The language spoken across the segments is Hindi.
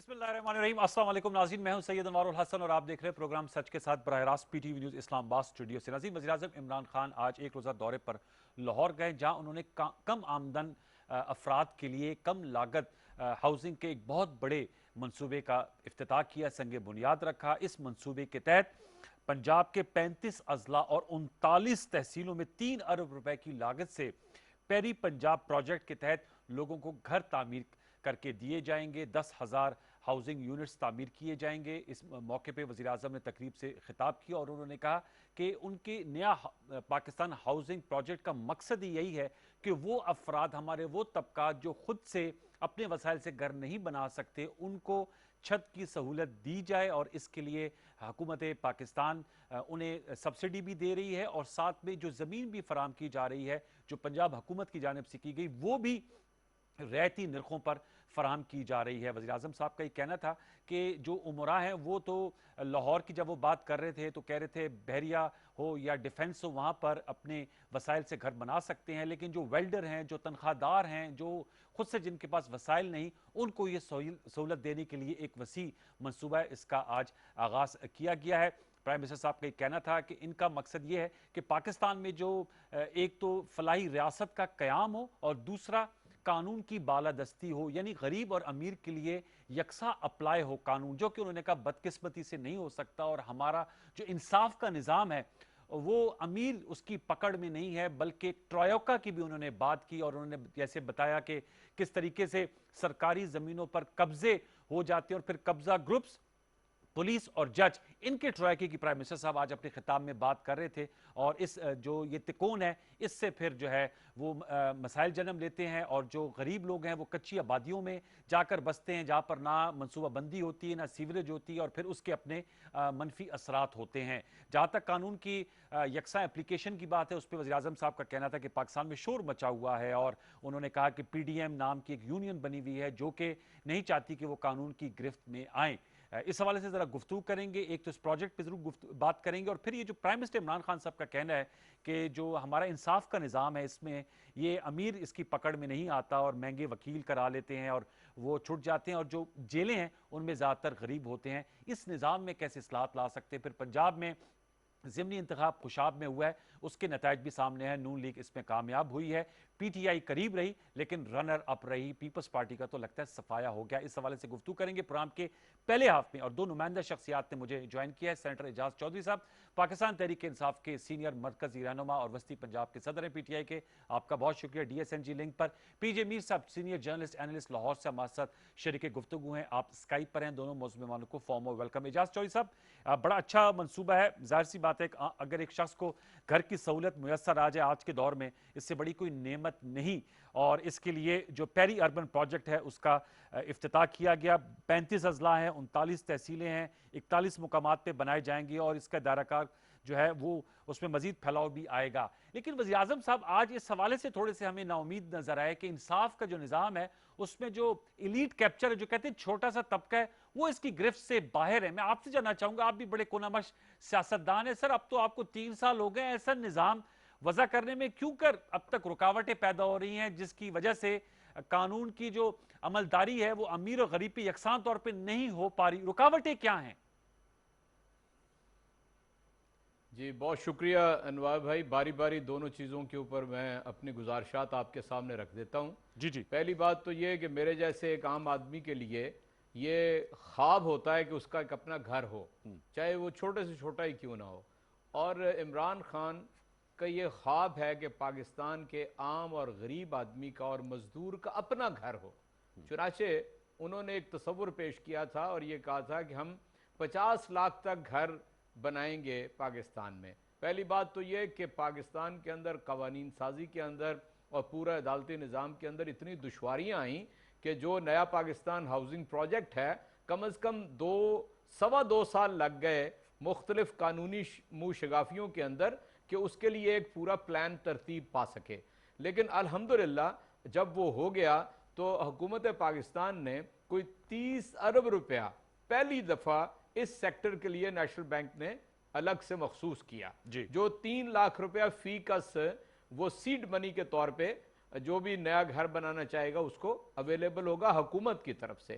बिस्मिल्लाहिर्रहमानिर्रहीम। अस्सलाम वालेकुम नाज़रीन, मैं हूं सैयद अनवारुल हसन और आप देख रहे हैं प्रोग्राम सच के साथ बराह रास्त पीटीवी न्यूज़ इस्लामाबाद स्टूडियो से। नाज़रीन, वज़ीर-ए-आज़म इमरान खान आज एक रोज़ा दौरे पर लाहौर गए, जहां उन्होंने कम आमदन अफराद के लिए कम लागत हाउसिंग के एक बहुत बड़े मनसूबे का इफ्तिताह किया, संग बुनियाद रखा। इस मनसूबे के तहत पंजाब के 35 अजला और 39 तहसीलों में 3 अरब रुपए की लागत से पेरी पंजाब प्रोजेक्ट के तहत लोगों को घर तामीर करके दिए जाएंगे। 10,000 हाउसिंग यूनिट्स तामीर किए जाएंगे। इस मौके पे वज़ीर आज़म ने तकरीब से खिताब किया और उन्होंने कहा कि उनके नया पाकिस्तान हाउसिंग प्रोजेक्ट का मकसद ही यही है कि वो अफराद, हमारे वो तबका जो खुद से अपने वसाइल से घर नहीं बना सकते, उनको छत की सहूलत दी जाए। और इसके लिए हुकूमत पाकिस्तान उन्हें सब्सिडी भी दे रही है और साथ में जो ज़मीन भी फराम की जा रही है, जो पंजाब हुकूमत की जानिब से की गई, वो भी रियायती नरखों पर फराम की जा रही है। वज़ीर आज़म साहब का ये कहना था कि जो उमरा हैं वो तो लाहौर की जब वो बात कर रहे थे तो कह रहे थे बहरिया हो या डिफेंस हो, वहाँ पर अपने वसाइल से घर बना सकते हैं, लेकिन जो वेल्डर हैं, जो तनख्वाहदार हैं, जो खुद से जिनके पास वसाइल नहीं, उनको ये सहूलत देने के लिए एक वसी मनसूबा है, इसका आज आगाज़ किया गया है। प्राइम मिनिस्टर साहब का कहना था कि इनका मकसद ये है कि पाकिस्तान में जो एक तो फलाही रियासत का क़याम हो और दूसरा कानून की बालादस्ती हो, यानी गरीब और अमीर के लिए यकसा अप्लाई हो कानून, जो कि उन्होंने कहा बदकिस्मती से नहीं हो सकता। और हमारा जो इंसाफ का निज़ाम है वो अमीर उसकी पकड़ में नहीं है, बल्कि ट्रायोका की भी उन्होंने बात की और उन्होंने जैसे बताया कि किस तरीके से सरकारी ज़मीनों पर कब्जे हो जाते हैं और फिर कब्जा ग्रुप्स, पुलिस और जज, इनके ट्रॉयके की प्राइम मिनिस्टर साहब आज अपने खिताब में बात कर रहे थे। और इस जो ये तिकोन है, इससे फिर जो है वो मसाइल जन्म लेते हैं और जो गरीब लोग हैं वो कच्ची आबादियों में जाकर बसते हैं, जहाँ पर ना मनसूबाबंदी होती है, ना सीवरेज होती है, और फिर उसके अपने मनफी असरात होते हैं। जहाँ तक कानून की यकसा एप्लीकेशन की बात है, उस पर वज़ीर आज़म साहब का कहना था कि पाकिस्तान में शोर मचा हुआ है और उन्होंने कहा कि PDM नाम की एक यूनियन बनी हुई है जो कि नहीं चाहती कि वो कानून की गिरफ्त में आए। इस हवाले से जरा गुफ्तगू करेंगे, एक तो इस प्रोजेक्ट पे जरूर बात करेंगे और फिर ये जो प्राइम मिनिस्टर इमरान खान साहब का कहना है कि जो हमारा इंसाफ का निज़ाम है, इसमें ये अमीर इसकी पकड़ में नहीं आता और महंगे वकील करा लेते हैं और वो छुट जाते हैं, और जो जेलें हैं उनमें ज़्यादातर गरीब होते हैं। इस निज़ाम में कैसे इस्लाहत ला सकते हैं। फिर पंजाब में ज़िमनी इंतखाब खुशाब में हुआ है, उसके नताइज भी सामने है। नून लीग इसमें कामयाब हुई है, PTI करीब रही लेकिन रनर अप रही। पीपल्स पार्टी का तो लगता है सफाया हो गया। इस हवाले से गुफ्तगू करेंगे प्रोग्राम के पहले हाफ में, और दो नुमाइंदा शख्सियात ने मुझे ज्वाइन किया है। सेनेटर एजाज चौधरी साहब, पाकिस्तान तहरीक इंसाफ के सीनियर मरकजी रहनुमा और वस्ती पंजाब के सदर हैं PTI के, आपका बहुत शुक्रिया। DSNG लिंक पर PJ मीर साहब, सीनियर जर्नलिस्ट एनालिस्ट, लाहौर से हमारे साथ शरीक गुफ्तगू हैं, आप स्काइप पर हैं। दोनों मौजूद मेहमानों को फॉर्म और वेलकम। एजाज चौधरी साहब, बड़ा अच्छा मनसूबा है, जाहिर सी बात है अगर एक शख्स को घर की सहूलत मुयसर आ जाए आज के दौर में, इससे बड़ी कोई नेमत नहीं। और इसके लिए जो पेरी अर्बन प्रोजेक्ट है उसका इफ्तिताह किया गया। 35 अजला हैं, 39 तहसीलें हैं, 41 मुकामात पे बनाए जाएंगे और इसका दायराकार जो है वो उसमें मजीद फैलाव भी आएगा। लेकिन वज़ीर आज़म साहब आज इस हवाले से थोड़े से हमें नाउमीद नजर आए कि इंसाफ का जो निज़ाम है उसमें जो इलीट कैप्चर है, जो कहते हैं छोटा सा तबका है, वो इसकी गिरफ्त से बाहर है। मैं आपसे जानना चाहूंगा, आप भी बड़े कोनामश सियासतदान है सर, अब तो आपको 3 साल हो गए, ऐसा निज़ाम वजह करने में क्यों कर अब तक रुकावटें पैदा हो रही हैं, जिसकी वजह से कानून की जो अमलदारी है वो अमीर और गरीब पे यकसान तौर पर नहीं हो पा रही, रुकावटें क्या हैं? जी बहुत शुक्रिया अनवार भाई। बारी बारी दोनों चीज़ों के ऊपर मैं अपनी गुजारिशात आपके सामने रख देता हूँ। जी जी। पहली बात तो ये कि मेरे जैसे एक आम आदमी के लिए ये ख्वाब होता है कि उसका एक अपना घर हो, चाहे वो छोटे से छोटा ही क्यों ना हो। और इमरान खान का ये ख्वाब है कि पाकिस्तान के आम और गरीब आदमी का और मजदूर का अपना घर हो। चुनाचे उन्होंने एक तस्वुर पेश किया था और ये कहा था कि हम 50 लाख तक घर बनाएंगे पाकिस्तान में। पहली बात तो ये कि पाकिस्तान के अंदर कवानीन साजी के अंदर और पूरा अदालती निज़ाम के अंदर इतनी दुश्वारियाँ आईं कि जो नया पाकिस्तान हाउसिंग प्रोजेक्ट है, कम अज़ कम 2 साल लग गए मुख्तलिफ कानूनी मुँह शगाफियों के अंदर कि उसके लिए एक पूरा प्लान तरतीब पा सके। लेकिन अल्हम्दुलिल्लाह जब वो हो गया तो हुकूमत पाकिस्तान ने कोई 30 अरब रुपया पहली दफ़ा इस सेक्टर के लिए नेशनल बैंक ने अलग से मखसूस किया, जो 3 लाख रुपया फी कस वो सीड मनी के तौर पे जो भी नया घर बनाना चाहेगा उसको अवेलेबल होगा हुकूमत की तरफ से।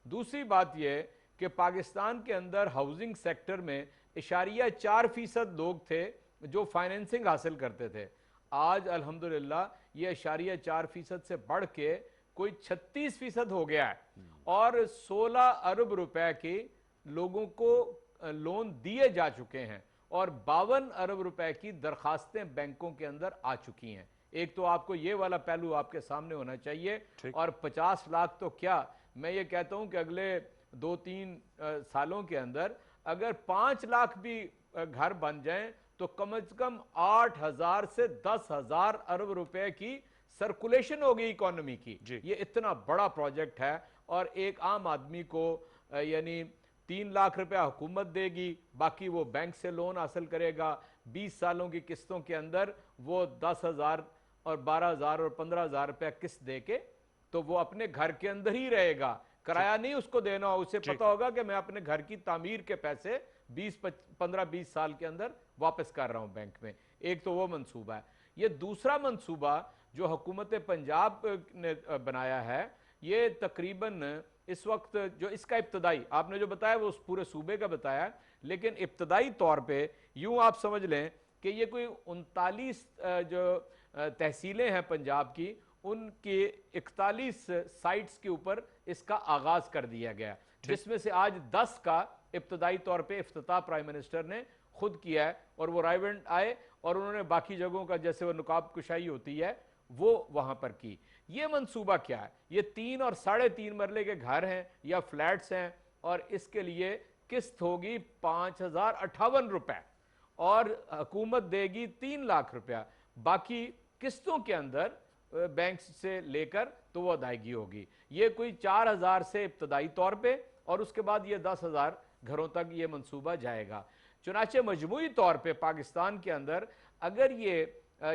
दूसरी बात यह कि पाकिस्तान के अंदर हाउसिंग सेक्टर में 4% लोग थे जो फाइनेंसिंग हासिल करते थे। आज अल्हम्दुलिल्लाह ये 4% से बढ़ के कोई 36% हो गया है और 16 अरब रुपए के लोगों को लोन दिए जा चुके हैं और 52 अरब रुपए की दरखास्तें बैंकों के अंदर आ चुकी हैं। एक तो आपको ये वाला पहलू आपके सामने होना चाहिए। और 50 लाख तो क्या, मैं ये कहता हूं कि अगले 2-3 सालों के अंदर अगर 5 लाख भी घर बन जाएं तो कम से कम 8,000 से 10,000 अरब रुपए की सर्कुलेशन होगी इकोनॉमी की। ये इतना बड़ा प्रोजेक्ट है और एक आम आदमी को यानी 3 लाख रुपया हुकूमत देगी, बाकी वो बैंक से लोन हासिल करेगा। 20 सालों की किस्तों के अंदर वो 10,000 और 12,000 और 15,000 रुपया किस्त दे के तो वो अपने घर के अंदर ही रहेगा, किराया नहीं उसको देना हो। उसे पता होगा कि मैं अपने घर की तामीर के पैसे 15-20 साल के अंदर वापस कर रहा हूं बैंक में। एक तो वो मंसूबा है। ये दूसरा मंसूबा जो हुकूमत पंजाब ने बनाया है, ये तकरीबन इस वक्त जो इसका इब्तदाई आपने जो बताया वो उस पूरे सूबे का बताया, लेकिन इब्तदाई तौर पे यूं आप समझ लें कि ये कोई 39 जो तहसीलें हैं पंजाब की, उनके 41 साइट्स के ऊपर इसका आगाज कर दिया गया, जिसमें से आज 10 का इब्तदाई तौर पे इफ्तिताह प्राइम मिनिस्टर ने खुद किया है और वो रायवेंड आए और उन्होंने बाकी जगहों का जैसे वो नुकाब कुशाई होती है वो वहां पर की। ये मंसूबा क्या है? ये 3 और 3.5 मरले के घर हैं या फ्लैट्स हैं और इसके लिए किस्त होगी 5,058 रुपए और हुकूमत देगी 3 लाख रुपया। बाकी किस्तों के अंदर बैंक से लेकर तो वो अदायगी होगी। ये कोई 4,000 से इब्तदाई तौर पे और उसके बाद ये 10,000 घरों तक ये मंसूबा जाएगा। चुनाचे मजमूई तौर पे पाकिस्तान के अंदर अगर ये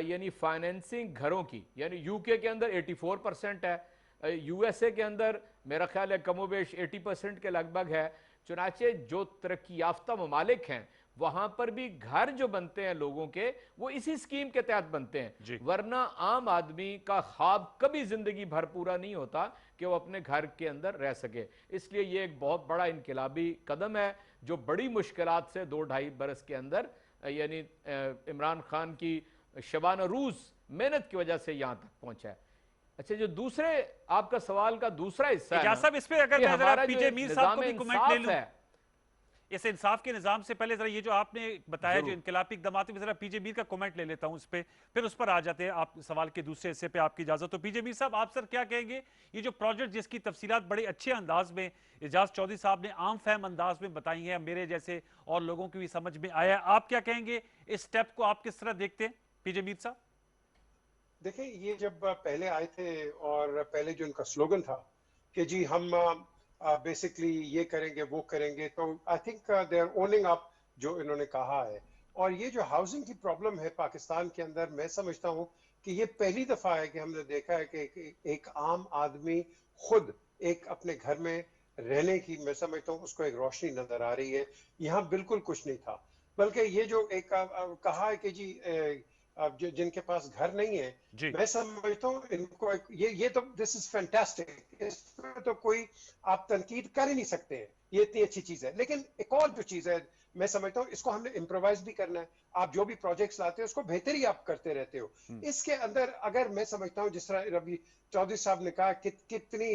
यानी फाइनेंसिंग घरों की, यानी यूके के अंदर 84% है, यूएसए के अंदर मेरा ख्याल है कमोबेश 80% के लगभग है। चुनाचे जो तरक्की याफ्ता ममालिक हैं वहां पर भी घर जो बनते हैं लोगों के वो इसी स्कीम के तहत बनते हैं, वरना आम आदमी का ख्वाब कभी जिंदगी भर पूरा नहीं होता कि वो अपने घर के अंदर रह सके। इसलिए ये एक बहुत बड़ा इनकलाबी कदम है जो बड़ी मुश्किलात से 2-2.5 बरस के अंदर यानी इमरान खान की शबाना रूज मेहनत की वजह से यहां तक पहुंचा है। अच्छा, जो दूसरे आपका सवाल का दूसरा हिस्सा है साहब, इस पे अगर मैं जरा पीजे मीर साहब को भी कमेंट ले लूं, इस इंसाफ के निजाम से पहले जरा ये जो आपने बताया जो इनकलाबी इक़दामात में, जरा पीजे मीर का कमेंट ले लेता हूं इस पे, फिर उस पर आ जाते हैं आप सवाल के दूसरे हिस्से पे, आपकी इजाजत। तो पीजे मीर साहब, आप सर क्या कहेंगे? ये जो प्रोजेक्ट जिसकी तफसीलात बड़े अच्छे अंदाज में एजाज चौधरी साहब ने आम फहम अंदाज में बताई है, मेरे जैसे और लोगों की भी समझ में आया, आप क्या कहेंगे? इस स्टेप को आप किस तरह देखते हैं पीजे मीर साहब? देखिए, ये जब पहले आए थे और पहले जो इनका स्लोगन था कि जी हम बेसिकली ये करेंगे वो करेंगे, तो I think they are owning up जो इन्होंने कहा है। और ये जो हाउसिंग की प्रॉब्लम है पाकिस्तान के अंदर, मैं समझता हूँ कि ये पहली दफा है कि हमने देखा है कि एक आम आदमी खुद एक अपने घर में रहने की, मैं समझता हूँ उसको एक रोशनी नजर आ रही है। यहाँ बिल्कुल कुछ नहीं था, बल्कि ये जो एक कहा है कि जी जिनके पास घर नहीं है, मैं समझता हूँ इनको ये तो दिस इज फैंटास्टिक, इसमें तो कोई आप तनकीद कर ही नहीं सकते हैं, ये इतनी अच्छी चीज है। लेकिन एक और जो चीज है, मैं समझता हूँ इसको हमने इम्प्रोवाइज भी करना है। आप जो भी प्रोजेक्ट्स लाते हो उसको बेहतर ही आप करते रहते हो। इसके अंदर अगर मैं समझता हूँ जिस तरह रवि चौधरी साहब ने कहा कितनी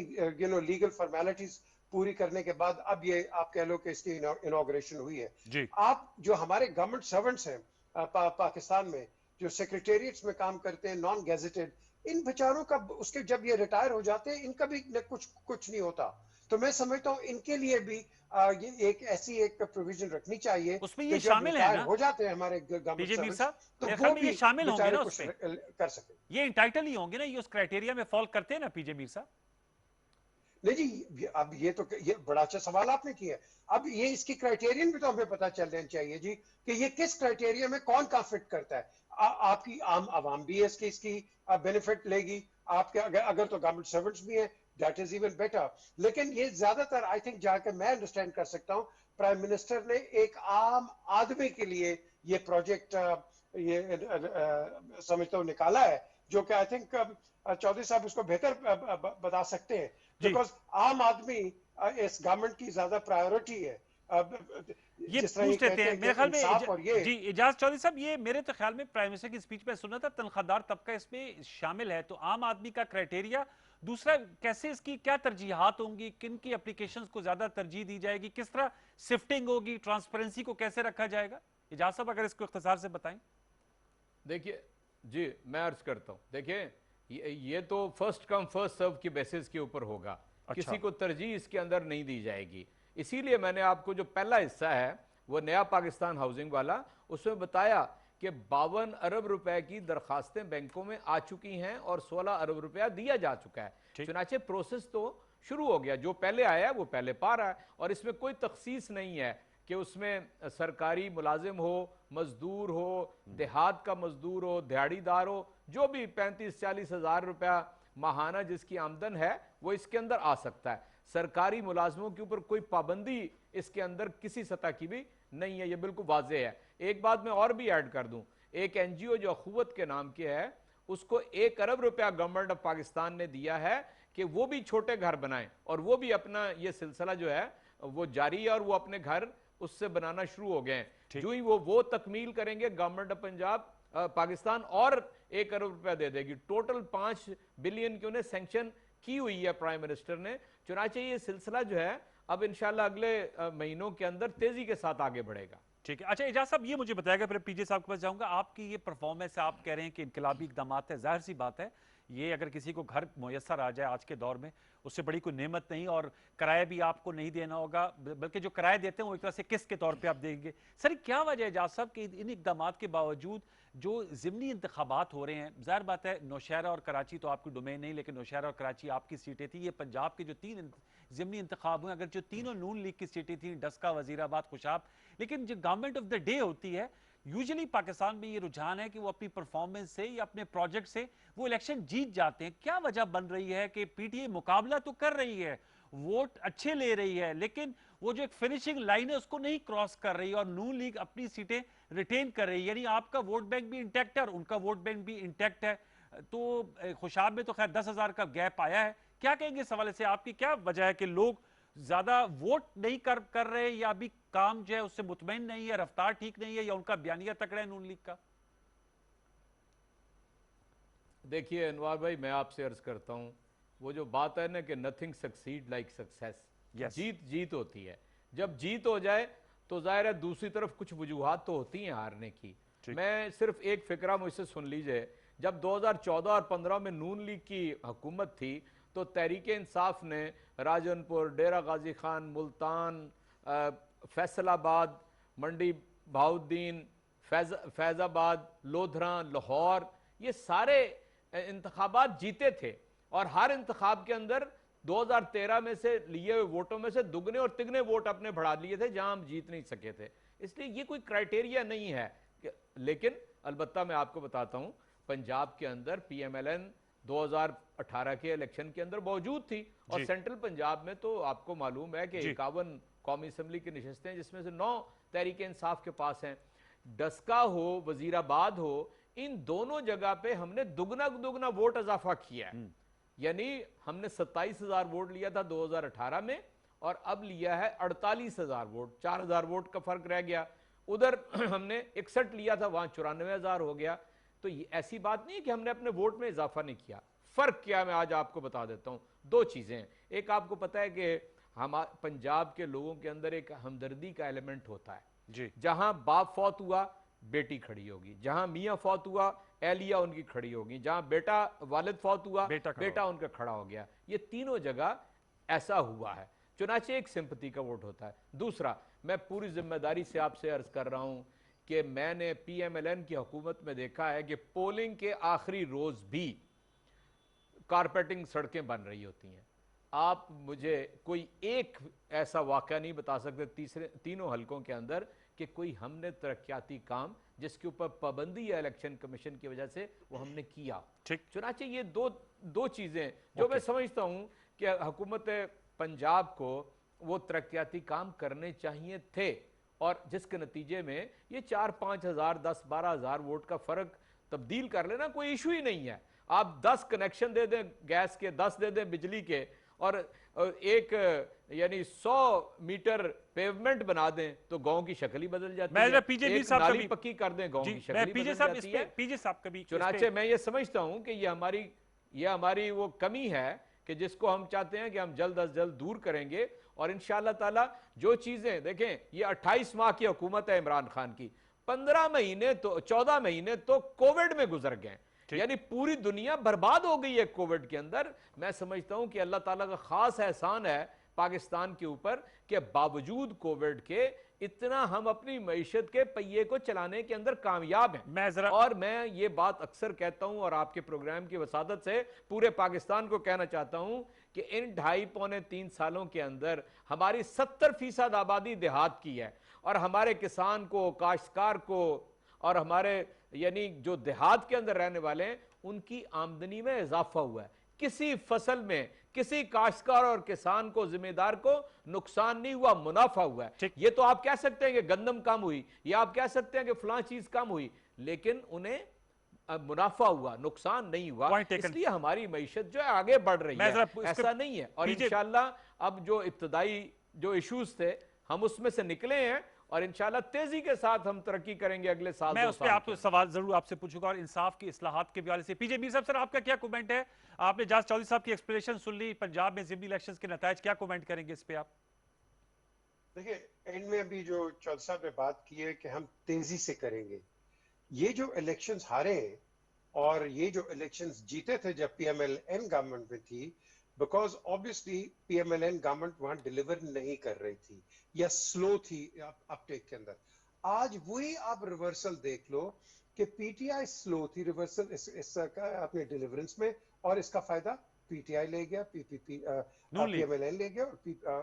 लीगल फॉर्मेलिटीज पूरी करने के बाद अब ये आप कह लो कि इसकी इनॉग्रेशन हुई है। आप जो हमारे गवर्नमेंट सर्वेंट्स हैं पाकिस्तान में, जो सेक्रेटेरिएट्स में काम करते हैं नॉन गेजेटेड, इन बेचारों का उसके जब ये रिटायर हो जाते हैं इनका भी कुछ नहीं होता। तो मैं समझता हूँ इनके लिए भी ये एक ऐसी एक प्रोविजन रखनी चाहिए उसमें ये शामिल है ना, हो जाते हैं हमारे गवर्नमेंट सर्वेंट्स, तो वो भी ये शामिल होंगे ना, उसमें कर सके, ये इंटाइटल ही होंगे ना, ये उस क्राइटेरिया में फॉल करते हैं ना पीजे मीर साहब? नहीं जी, अब ये बड़ा अच्छा सवाल आपने किया। अब ये इसकी क्राइटेरियन भी तो हमें पता चलना चाहिए जी कि ये किस क्राइटेरिया में कौन का फिट करता है। आपकी आम आवाम भी इसकी बेनिफिट लेगी, आपके अगर तो गवर्नमेंट सर्वेंट्स भी हैं, दैट इज इवन बेटर। लेकिन ये ज्यादातर आई थिंक जाकर मैं अंडरस्टैंड कर सकता हूँ, प्राइम मिनिस्टर ने एक आम आदमी के लिए ये प्रोजेक्ट ये समझता हूँ निकाला है, जो कि आई थिंक चौधरी साहब इसको बेहतर बता सकते हैं। बिकॉज आम आदमी इस गवर्नमेंट की ज्यादा प्रायोरिटी है। ये जिस तरह ये पूछ लेते कहते हैं हैं मेरे कि ख्याल में इंसाफ और ये जी इजाज चौधरी साहब, ये मेरे तो ख्याल में प्राइम मिनिस्टर की स्पीच में सुना था, तनख्वाहदार तबका इसमें शामिल है, तो आम आदमी का क्राइटेरिया दूसरा, कैसे इसकी क्या तरजीहात होंगी, किन की एप्लीकेशंस को ज्यादा तरजीह दी जाएगी, किस तरह शिफ्टिंग होगी, ट्रांसपेरेंसी को कैसे रखा जाएगा? इजाज साहब अगर इसको इख्तिसार से बताएं। देखिए जी, मैं अर्ज करता हूं, देखिए ये तो फर्स्ट कम फर्स्ट सर्व की बेसिस के ऊपर होगा। अच्छा। किसी को तरजीह इसके अंदर नहीं दी जाएगी। इसीलिए मैंने आपको जो पहला हिस्सा है वो नया पाकिस्तान हाउसिंग वाला, उसमें बताया कि 52 अरब रुपए की दरखास्तें बैंकों में आ चुकी हैं और 16 अरब रुपया दिया जा चुका है। चुनाचे प्रोसेस तो शुरू हो गया, जो पहले आया है वो पहले पा रहा है, और इसमें कोई तखसीस नहीं है कि उसमें सरकारी मुलाजिम हो, मजदूर हो, देहात का मजदूर हो, दिहाड़ीदार हो, जो भी 35-40 हजार रुपया माहाना जिसकी आमदन है वो इसके अंदर आ सकता है। सरकारी मुलाजमों के ऊपर कोई पाबंदी इसके अंदर किसी सतह की भी नहीं है, ये बिल्कुल वाज़ेह है। एक बात मैं और भी ऐड कर दूं, एक एनजीओ जो अखुवत के नाम के है, उसको 1 अरब रुपया गवर्नमेंट ऑफ पाकिस्तान ने दिया है कि वो भी छोटे घर बनाएं, और वो भी अपना ये सिलसिला जो है वो जारी है, और वो अपने घर उससे बनाना शुरू हो गए हैं। जो ही वो तकमील करेंगे, गवर्नमेंट ऑफ पंजाब पाकिस्तान और 1 अरब रुपया दे देगी। टोटल 5 बिलियन की उन्हें सैंक्शन की हुई है प्राइम मिनिस्टर ने। चुनाचे ये सिलसिला जो है अब इंशाल्लाह अगले महीनों के अंदर तेजी के साथ आगे बढ़ेगा। ठीक है। अच्छा इजाज साहब ये मुझे बताएगा, फिर पीजे साहब के पास जाऊंगा। आपकी ये परफॉर्मेंस, आप कह रहे हैं कि इनकलाबी इकदाम है, जाहिर सी बात है ये अगर किसी को घर मुयसर आ जाए आज के दौर में, उससे बड़ी कोई नेमत नहीं, और किराया भी आपको नहीं देना होगा, बल्कि जो किराया देते हैं वो एक तरह से किस्त के तौर पे आप देंगे। सर क्या वजह है इजाज साहब कि इन इकदाम के बावजूद जो ज़िमनी इंतखाबात हो रहे हैं, ज़ाहिर बात है नौशहरा और कराची तो आपकी डोमेन नहीं, लेकिन नौशहरा और कराची आपकी सीटें थी, ये पंजाब के जो 3 ज़िमनी इंतखाब हुए, अगर जो तीनों नून लीग की सीटें थी, डस्का, वजीराबाद, खुशाब, लेकिन जो गवर्नमेंट ऑफ द डे होती है, यूजुअली पाकिस्तान में ये रुझान है कि वो अपनी परफॉर्मेंस से या अपने प्रोजेक्ट से वो इलेक्शन जीत जाते हैं। क्या वजह बन रही है कि पीटीआई मुकाबला तो कर रही है, वोट अच्छे ले रही है, लेकिन वो जो एक फिनिशिंग लाइन है उसको नहीं क्रॉस कर रही है, और नून लीग अपनी सीटें रिटेन कर रही है, यानी आपका वोट बैंक भी इंटैक्ट है और उनका वोट बैंक भी इंटैक्ट है। तो खुशाब में तो खैर 10,000 का गैप आया है। क्या कहेंगे इस हवाले से, आपकी क्या वजह है कि लोग ज्यादा वोट नहीं कर रहे, या अभी काम जो है उससे मुतमईन नहीं है, रफ्तार ठीक नहीं है, या उनका बयानिया तकड़ा है नून लीग का? देखिए अनवार भाई, मैं आपसे अर्ज करता हूं, वो जो बात है ना कि नथिंग सक्सीड लाइक सक्सेस, जीत होती है। जब जीत हो जाए तो जाहिर है दूसरी तरफ कुछ वजूहात तो होती हैं हारने की। मैं सिर्फ एक फिक्रा मुझसे सुन लीजिए, जब 2014 और 15 में नून लीग की हुकूमत थी तो तहरीक इंसाफ ने राजनपुर, डेरा गाजी खान, मुल्तान, फैसलाबाद, मंडी बहाउद्दीन, फैज़ाबाद, लोधरा, लाहौर, ये सारे इंतखाबात जीते थे, और हर इंतखाब के अंदर 2013 में से लिए हुए वोटों में से दुगने और तिगने वोट अपने बढ़ा लिए थे जहां हम जीत नहीं सके थे। इसलिए ये कोई क्राइटेरिया नहीं है। लेकिन अलबत्ता मैं आपको बताता हूं, पंजाब के अंदर पीएमएलएन 2018 के इलेक्शन के अंदर मौजूद थी, और सेंट्रल पंजाब में तो आपको मालूम है कि 51 कौमी असम्बली की नशस्तें जिसमें से 9 तहरीक इंसाफ के पास हैं। डस्का हो, वजीराबाद हो, इन दोनों जगह पे हमने दुगना दुगना वोट इजाफा किया है। यानी हमने 27,000 वोट लिया था 2018 में, और अब लिया है 48,000 वोट, 4,000 वोट का फर्क रह गया। उधर हमने 61 लिया था, वहां 94,000 हो गया। तो ये ऐसी बात नहीं है कि हमने अपने वोट में इजाफा नहीं किया। फर्क क्या, मैं आज आपको बता देता हूं। 2 चीजें हैं। एक, आपको पता है कि हम पंजाब के लोगों के अंदर एक हमदर्दी का एलिमेंट होता है जी। जहां बाप फौत हुआ बेटी खड़ी होगी, जहां मियां फौत हुआ एहलिया उनकी खड़ी होगी, जहां बेटा वालिद फौत हुआ बेटा उनका खड़ा हो गया। ये तीनों जगह ऐसा हुआ है, चुनाचे एक सिंपति का वोट होता है। दूसरा, मैं पूरी जिम्मेदारी से आपसे अर्ज कर रहा हूं कि मैंने पीएमएलएन की हुकूमत में देखा है कि पोलिंग के आखिरी रोज भी कारपेटिंग सड़कें बन रही होती हैं। आप मुझे कोई एक ऐसा वाकया नहीं बता सकते तीनों हलकों के अंदर कि कोई हमने तरक्याती काम जिसके ऊपर पाबंदी है इलेक्शन कमीशन की वजह से वो हमने किया। ठीक, चुनाचे ये दो चीजें जो मैं समझता हूं कि हुकूमत पंजाब को वो तरक्याती काम करने चाहिए थे, और जिसके नतीजे में ये 4-5 हजार 10-12 हजार वोट का फर्क तब्दील कर लेना कोई इशू ही नहीं है। आप 10 कनेक्शन दे दें गैस के, 10 दे दें बिजली के, और एक यानी 100 मीटर पेवमेंट बना दें तो गांव की शक्ल ही बदल जाती है। पीजे मीर एक साहब नाली कभी पक्की कर दें, गांव जी, की शक्ल मैं ही पीजे बदल साहब जाती है। पीजे साहब कभी चुनाचे मैं ये समझता हूं कि ये हमारी वो कमी है कि जिसको हम चाहते हैं कि हम जल्द अज जल्द दूर करेंगे। और इंशाअल्लाह ताला जो चीजें देखें, ये 28 माह की हुकूमत है इमरान खान की, 15 महीने तो 14 महीने तो कोविड में गुजर गए, यानी पूरी दुनिया बर्बाद हो गई है कोविड के अंदर। मैं समझता हूं कि अल्लाह ताला का खास एहसान है पाकिस्तान के ऊपर कि बावजूद कोविड के इतना हम अपनी मईशत के पहिए को चलाने के अंदर कामयाब हैं। और मैं ये बात अक्सर कहता हूं और आपके प्रोग्राम की वसादत से पूरे पाकिस्तान को कहना चाहता हूं कि इन 2.5-3 सालों के अंदर हमारी 70% आबादी देहात की है, और हमारे किसान को, काश्तकार को और हमारे यानी जो देहात के अंदर रहने वाले हैं उनकी आमदनी में इजाफा हुआ है। किसी फसल में किसी काश्तकार और किसान को, जिम्मेदार को नुकसान नहीं हुआ, मुनाफा हुआ है। ये तो आप कह सकते हैं कि गंदम कम हुई, या आप कह सकते हैं कि फलां चीज कम हुई, लेकिन उन्हें मुनाफा हुआ, नुकसान नहीं हुआ। इसलिए हमारी मईशत जो है आगे बढ़ रही है, ऐसा नहीं है। और इंशाअल्लाह अब जो इब्तदाई जो इश्यूज थे हम उसमें से निकले हैं, और इंशाल्लाह तेजी के साथ हम तरक्की करेंगे अगले साल। मैं उस पर आपको सवाल जरूर आपसे पूछूंगा, और इंसाफ की इस्लाहात के हवाले से पीजे मीर साहब, सर आपका क्या कमेंट है? आपने जाज चौधरी साहब की एक्सप्लेनेशन सुन ली, पंजाब में ज़िमनी इलेक्शंस के नतायज, क्या कमेंट करेंगे इस पे आप? देखिए, एंड में अभी जो चौधरी साहब ने बात की है कि हम तेजी से करेंगे, ये जो इलेक्शंस हारे हैं और ये जो इलेक्शंस जीते थे जब पीएमएलएन गवर्नमेंट में थी, बिकॉज ऑब्वियसली पीएमएलएन गवर्नमेंट वहां डिलीवर नहीं कर रही थी या स्लो थी अपटेक के अंदर। आज वही आप रिवर्सल देख लो कि पीटीआई स्लो थी, रिवर्सल इसका अपने डिलीवरेंस में, और इसका फायदा पीटीआई ले गया, पीएमएलएन ले गया,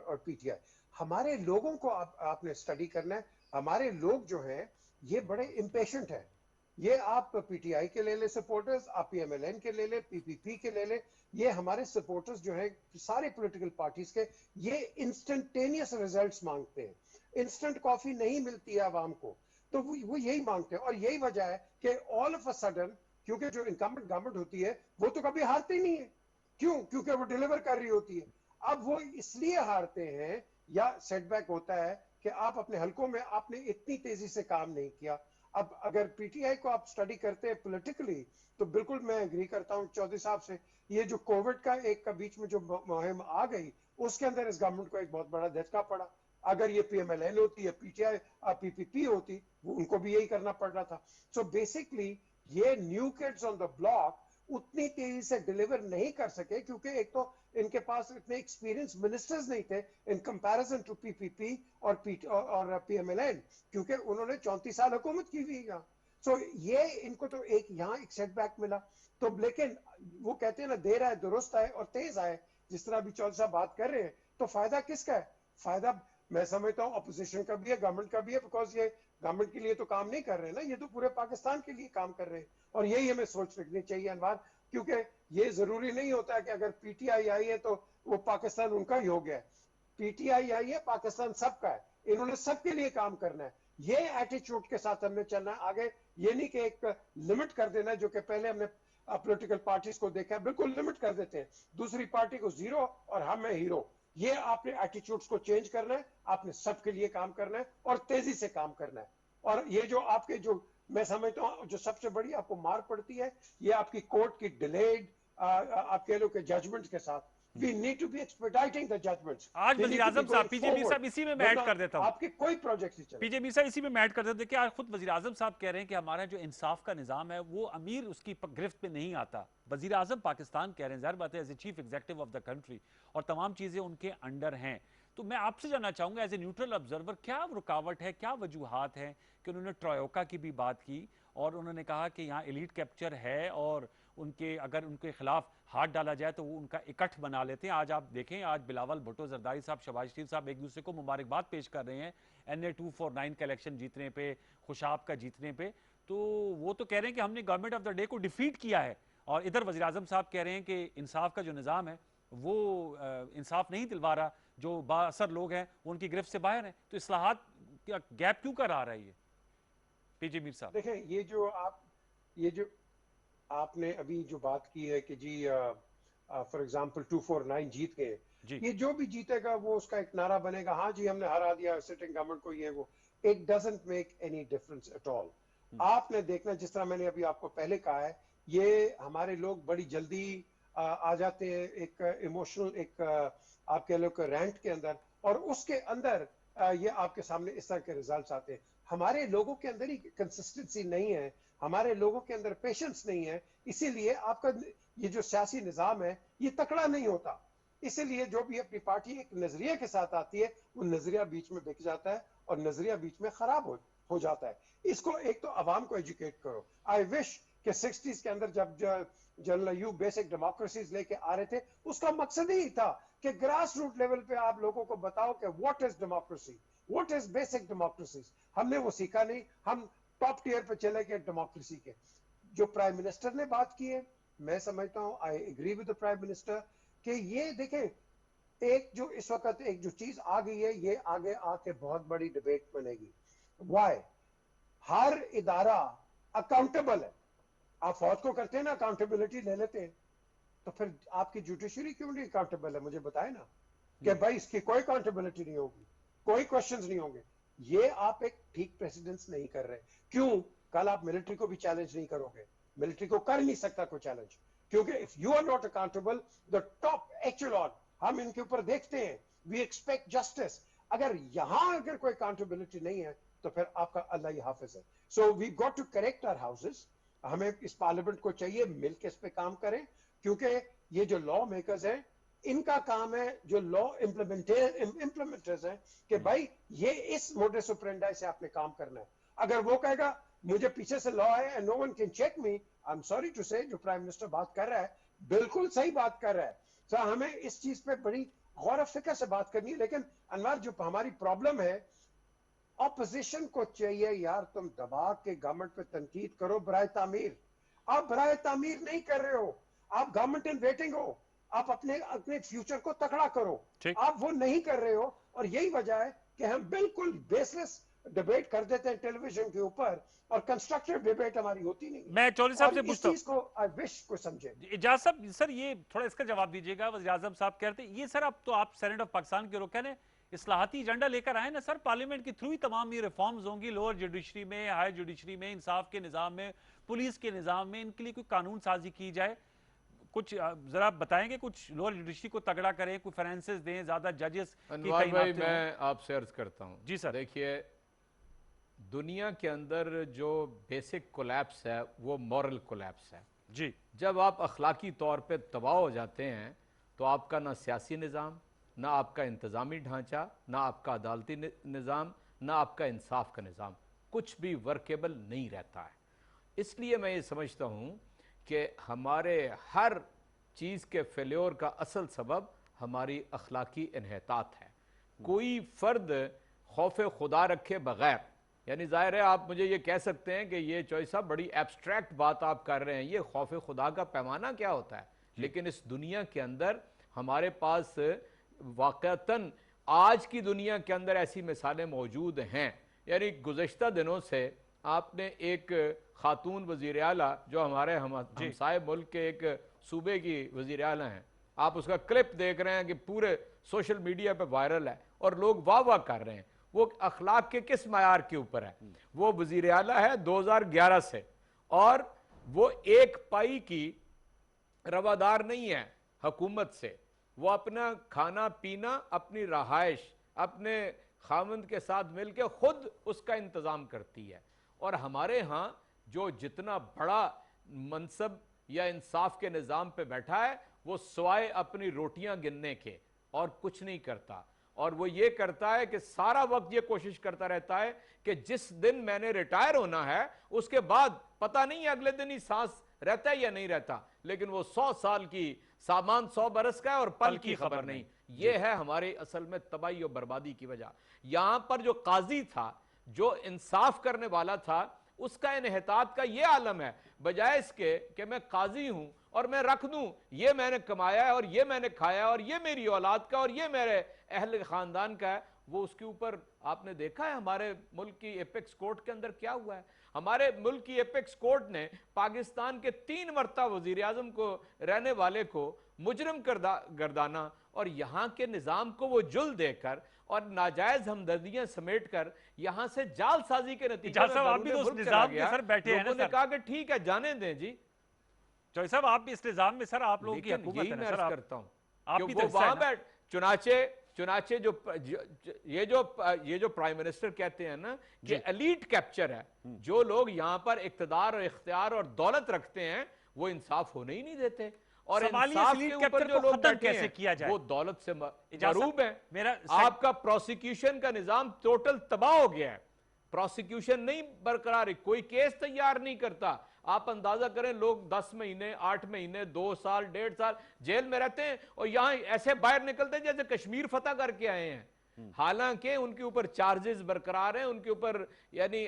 और पीटीआई। हमारे लोगों को आपने स्टडी करना है। हमारे लोग जो हैं ये बड़े इम्पेशेंट है। ये आप पीटीआई के ले ले सपोर्टर्स, आप पीएमएलएन के ले ले, पीपीपी के ले ले, ये हमारे सपोर्टर्स जो हैं सारे पॉलिटिकल पार्टीज के, ये इंस्टेंटेनियस रिजल्ट्स मांगते हैं। इंस्टेंट कॉफी नहीं मिलती है आवाम को, तो वो यही मांगते हैं। और यही वजह है कि ऑल ऑफ अ सडन, क्योंकि जो इनकम्बेंट गवर्नमेंट होती है वो तो कभी हारती नहीं है। क्यों? क्योंकि वो डिलीवर कर रही होती है। अब वो इसलिए हारते हैं या सेटबैक होता है कि आप अपने हलकों में आपने इतनी तेजी से काम नहीं किया। अब अगर पीटीआई को आप स्टडी करते हैं पॉलिटिकली, तो बिल्कुल मैं एग्री करता हूं चौधरी साहब से। ये जो कोविड का एक का बीच में जो मुहिम आ गई, उसके अंदर इस गवर्नमेंट को एक बहुत बड़ा झटका पड़ा। अगर ये पीएमएलएन होती या पीटीआई पीपीपी होती, वो उनको भी यही करना पड़ रहा था। सो बेसिकली ये new kids on the block उतनी तेजी से डिलीवर नहीं कर सके, क्योंकि एक तो इनके पास इतने एक्सपीरियंस मिनिस्टर्स नहीं थे इन कंपैरिजन टू पीपीपी और पीएमएलएन, क्योंकि उन्होंने 34 साल हुकूमत की हुई यहाँ। सो ये इनको तो एक यहाँ एक सेटबैक मिला। तो लेकिन वो कहते हैं ना, देर आए दुरुस्त आए और तेज आए, जिस तरह अभी चौधरी साहब बात कर रहे हैं, तो फायदा किसका है? फायदा मैं समझता हूँ अपोजिशन का भी है, गवर्नमेंट का भी है, बिकॉज ये गवर्नमेंट के लिए तो काम नहीं कर रहे हैं ना, ये तो पूरे पाकिस्तान के लिए काम कर रहे हैं। और यही हमें सोच रखनी चाहिए अनवर, क्योंकि ये जरूरी नहीं होता है कि अगर पीटीआई आई है तो वो पाकिस्तान उनका ही हो गया। पीटीआई आई है, पाकिस्तान सबका है, इन्होंने सबके लिए काम करना है। ये एटीट्यूड के साथ हमने चलना है आगे। ये नहीं कि एक लिमिट कर देना है, जो कि पहले हमने पॉलिटिकल पार्टीज को देखा है, बिल्कुल लिमिट कर देते हैं, दूसरी पार्टी को जीरो और हम है हीरो। ये आपने एटीट्यूड्स को चेंज करना है, आपने सबके लिए काम करना है और तेजी से काम करना है। और ये जो आपके जो मैं समझता हूँ जो सबसे बड़ी आपको मार पड़ती है, ये आपकी कोर्ट की डिलेड आप कह लो कि जजमेंट के साथ। We need to be expediting the judgments. आज वज़ीर आज़म साहब, पीजे मीर साहब, इसी में मैं ऐड कर देता हूं, आपके कोई प्रोजेक्ट नहीं चले। पीजे मीर साहब इसी में मैं ऐड कर देता हूं कि आज खुद वज़ीर आज़म साहब कह रहे हैं कि हमारा जो इंसाफ का निज़ाम है वो अमीर उसकी गिरफ्त में नहीं आता। वज़ीर आज़म पाकिस्तान कह रहे हैं, ज़ाहिर बात है as a chief executive of the country, और तमाम चीज़ें उनके अंडर हैं। तो मैं आपसे जानना चाहूंगा एज ए न्यूट्रल ऑब्जर्वर, क्या रुकावट है, क्या वजूहात हैं कि उन्होंने ट्रायोका की भी बात की और उन्होंने कहा कि यहाँ एलीट कैप्चर है और उनके अगर उनके खिलाफ हाथ डाला जाए तो वो उनका इकट्ठ बना लेते हैं। आज आप देखें, आज बिलावल भुट्टो जरदारी साहब, शहबाज शरीफ साहब एक दूसरे को मुबारकबाद पेश कर रहे हैं NA 249 का इलेक्शन जीतने पे, खुशाब का जीतने पे। तो वो तो कह रहे हैं कि हमने गवर्नमेंट ऑफ द डे को डिफीट किया है, और इधर वज़ीर आज़म साहब कह रहे हैं कि इंसाफ का जो निज़ाम है वो इंसाफ नहीं दिलवा रहा, जो बाअसर लोग हैं वो उनकी गिरफ्त से बाहर हैं। तो इस्लाहात क्या गैप क्यों कर आ रहा है ये पीजे मीर साहब? देखें, ये जो आपने अभी जो बात की है कि जी फॉर एग्जांपल 249 जीत गए, जी। ये जो भी जीतेगा वो उसका एक नारा बनेगा, हाँ जी हमने हरा दिया सिटिंग गवर्नमेंट को, ये वो। It doesn't make any difference at all. आपने देखना, जिस तरह मैंने अभी आपको पहले कहा है, ये हमारे लोग बड़ी जल्दी आ जाते हैं एक इमोशनल, एक आप कह लो रैंट के अंदर, और उसके अंदर ये आपके सामने इस तरह के रिजल्ट्स आते हैं। हमारे लोगों के अंदर ही कंसिस्टेंसी नहीं है, हमारे लोगों के अंदर पेशेंस नहीं है, इसीलिए आपका ये जो सियासी निजाम है ये तकड़ा नहीं होता। इसीलिए जो भी अपनी पार्टी एक नजरिए के साथ आती है, वो नजरिया बीच में बिक जाता है और नजरिया बीच में खराब हो जाता है। इसको एक तो अवाम को एजुकेट करो। आई विश कि 60s के अंदर जब जनरल यू बेसिक डेमोक्रेसीज लेके आ रहे थे, उसका मकसद ही था कि ग्रास रूट लेवल पे आप लोगों को बताओ कि what is democracy, what is basic democracy. हमने वो सीखा नहीं, हम टॉप टियर पे चले गए डेमोक्रेसी के। जो प्राइम मिनिस्टर ने बात की है, मैं समझता हूं, I agree with the prime minister, कि ये देखें, एक जो इस वक्त एक जो चीज आ गई है, ये आगे आके बहुत बड़ी डिबेट बनेगी। वाई? हर इदारा अकाउंटेबल है। आप फौज को करते हैं ना, अकाउंटेबिलिटी ले लेते हैं, तो फिर आपकी जुडिशरी क्यों नहीं अकाउंटेबल है? मुझे बताए ना कि भाई इसकी कोई अकाउंटेबिलिटी नहीं होगी, कोई क्वेश्चंस नहीं होंगे। ये आप एक ठीक प्रेसिडेंस नहीं कर रहे। क्यों? कल आप मिलिट्री को भी चैलेंज नहीं करोगे, मिलिट्री को कर नहीं सकता कोई चैलेंज, क्योंकि if you are not accountable, the top actual, हम इनके ऊपर देखते हैं, वी एक्सपेक्ट जस्टिस। अगर यहां अगर कोई अकाउंटेबिलिटी नहीं है, तो फिर आपका अल्लाह ही हाफिज है। So we got to correct our houses. हमें इस पार्लियामेंट को चाहिए मिलकर इस पे काम करें, क्योंकि ये जो लॉ मेकर्स हैं, इनका काम है, जो लॉ इम्प्लीमेंटर्स हैं, कि भाई ये इस मोडस ऑपरेंडी से आपने काम करना है। अगर वो कहेगा मुझे पीछे से लॉ है and no one can check me, I am sorry to say, जो प्राइम मिनिस्टर बात कर रहा है बिल्कुल सही बात कर रहा है। तो हमें इस चीज पे बड़ी गौर फिक्र से बात करनी है। लेकिन अनवर, जो हमारी प्रॉब्लम है, ऑपोजिशन को चाहिए यार, तुम दबा के गवर्नमेंट पे तनकीद करो बराए तामीर। आप बराए तामीर नहीं कर रहे हो, आप गवर्नमेंट इन वेटिंग हो। आप अपने अपने फ्यूचर को तकड़ा करो, ठीक। आप वो नहीं कर रहे हो। और यही वजह है कि हम बिल्कुल बेसलेस डिबेट कर देते हैं टेलीविजन के ऊपर, और कंस्ट्रक्टिव डिबेट हमारी होती नहीं है। मैं चौधरी साहब और से इस पूछता हूं, चीज को आई विश को समझे। इजाज साहब, सर ये थोड़ा इसका जवाब दीजिएगा। वज़ीर आज़म साहब कहते हैं ये सर, अब तो आप सेनेट ऑफ पाकिस्तान के रुकन है, इस्लाहाती एजेंडा लेकर आए ना सर, पार्लियामेंट के थ्रू ही तमाम ये रिफॉर्म्स होंगी, लोअर जुडिशरी में, हायर जुडिशरी में, इंसाफ के निज़ाम में, पुलिस के निज़ाम में, इनके लिए कोई कानून साजी की जाए। कुछ जरा बताएंगे, कुछ लोअर जुडिशरी को तगड़ा करें, कोई फाइनेंसेस दें, ज्यादा जजेस की अनवार भाई, तैनाती हों। मैं आपसे अर्ज करता हूँ। जी सर। देखिए, दुनिया के अंदर जो बेसिक कोलैप्स है वो मॉरल कोलैप्स है। जी। जब आप अखलाकी तौर पे तबाह हो जाते हैं, तो आपका ना सियासी निज़ाम, ना आपका इंतज़ामी ढांचा, ना आपका अदालती निज़ाम, ना आपका इंसाफ का निज़ाम, कुछ भी वर्केबल नहीं रहता है। इसलिए मैं ये समझता हूँ कि हमारे हर चीज़ के फेल्योर का असल सबब हमारी अखलाकी इन्हतात है। कोई फ़र्द खौफ खुदा रखे बग़ैर, यानी ज़ाहिर है आप मुझे ये कह सकते हैं कि ये चॉइस साहब बड़ी एब्स्ट्रैक्ट बात आप कर रहे हैं, ये खौफ खुदा का पैमाना क्या होता है। लेकिन इस दुनिया के अंदर हमारे पास वाक़तन आज की दुनिया के अंदर ऐसी मिसालें मौजूद हैं। यानी गुज़श्ता दिनों से आपने एक खातून वज़ीर आला, जो हमारे हमसाए मुल्क के एक सूबे की वज़ीर आला हैं, आप उसका क्लिप देख रहे हैं कि पूरे सोशल मीडिया पे वायरल है और लोग वाह वाह कर रहे हैं। वो अखलाक के किस मयार के ऊपर है? वो वज़ीर आला है 2011 से, और वो एक पाई की रवादार नहीं है हुकूमत से। वो अपना खाना पीना, अपनी रहाइश अपने खामंद के साथ मिलकर खुद उसका इंतज़ाम करती है। और हमारे यहाँ जो जितना बड़ा मनसब या इंसाफ के निज़ाम पे बैठा है, वो सिवाय अपनी रोटियां गिनने के और कुछ नहीं करता। और वो ये करता है कि सारा वक्त ये कोशिश करता रहता है कि जिस दिन मैंने रिटायर होना है, उसके बाद पता नहीं अगले दिन ही सांस रहता है या नहीं रहता, लेकिन वो 100 साल की सामान 100 बरस का है और पल की खबर नहीं। ये है हमारे असल में तबाही और बर्बादी की वजह। यहां पर जो काजी था, जो इंसाफ करने वाला था, उसका इन्हितात का ये आलम है, बजाय इसके कि मैं काजी हूं और मैं रख दूं, ये मैंने कमाया है और ये मैंने खाया और ये मेरी औलाद का और ये मेरे अहल खानदान का है। वो उसके ऊपर आपने देखा है हमारे मुल्क की एपेक्स कोर्ट के अंदर क्या हुआ है। हमारे मुल्क की एपेक्स कोर्ट ने पाकिस्तान के 3 मरतबा वजीर आजम को रहने वाले को मुजरम गर्दाना और यहाँ के निज़ाम को वो जुल देकर और नाजायज हमदर्दियां समेट कर यहाँ से जालसाजी के नतीजे में आप भी तो उस निजाम में सर बैठे हैं ना लोगों ने कहा कि ठीक है जाने दें जी। चौधरी साहब आप भी इस निजाम में सर, आप लोगों की लेकिन हुकूमत यही है ना मैं सर, अर्ज आप करता हूं आप कि भी वो तो हिस्सा है वहां ना। बैठ चुनाचे ये जो प्राइम मिनिस्टर कहते हैं ना कि एलीट कैप्चर है, जो लोग यहां पर इख्तियार और इख्तियार और दौलत रखते हैं वो इंसाफ होने ही नहीं देते, और सवाल ये इंसाफ एलीट के ऊपर कैप्चर जो को लोग खत्म बैठे कैसे हैं किया जाए? वो दौलत से इजाज़त, मरूब है। मेरा आपका प्रोसिक्यूशन का निजाम टोटल तबाह हो गया है, प्रोसिक्यूशन नहीं बरकरार है, कोई केस तैयार नहीं करता। आप अंदाजा करें लोग 10 महीने 8 महीने 2 साल 1.5 साल जेल में रहते हैं और यहां ऐसे बाहर निकलते हैं जैसे कश्मीर फतह करके आए हैं, हालांकि उनके ऊपर चार्जेस बरकरार हैं, उनके ऊपर यानी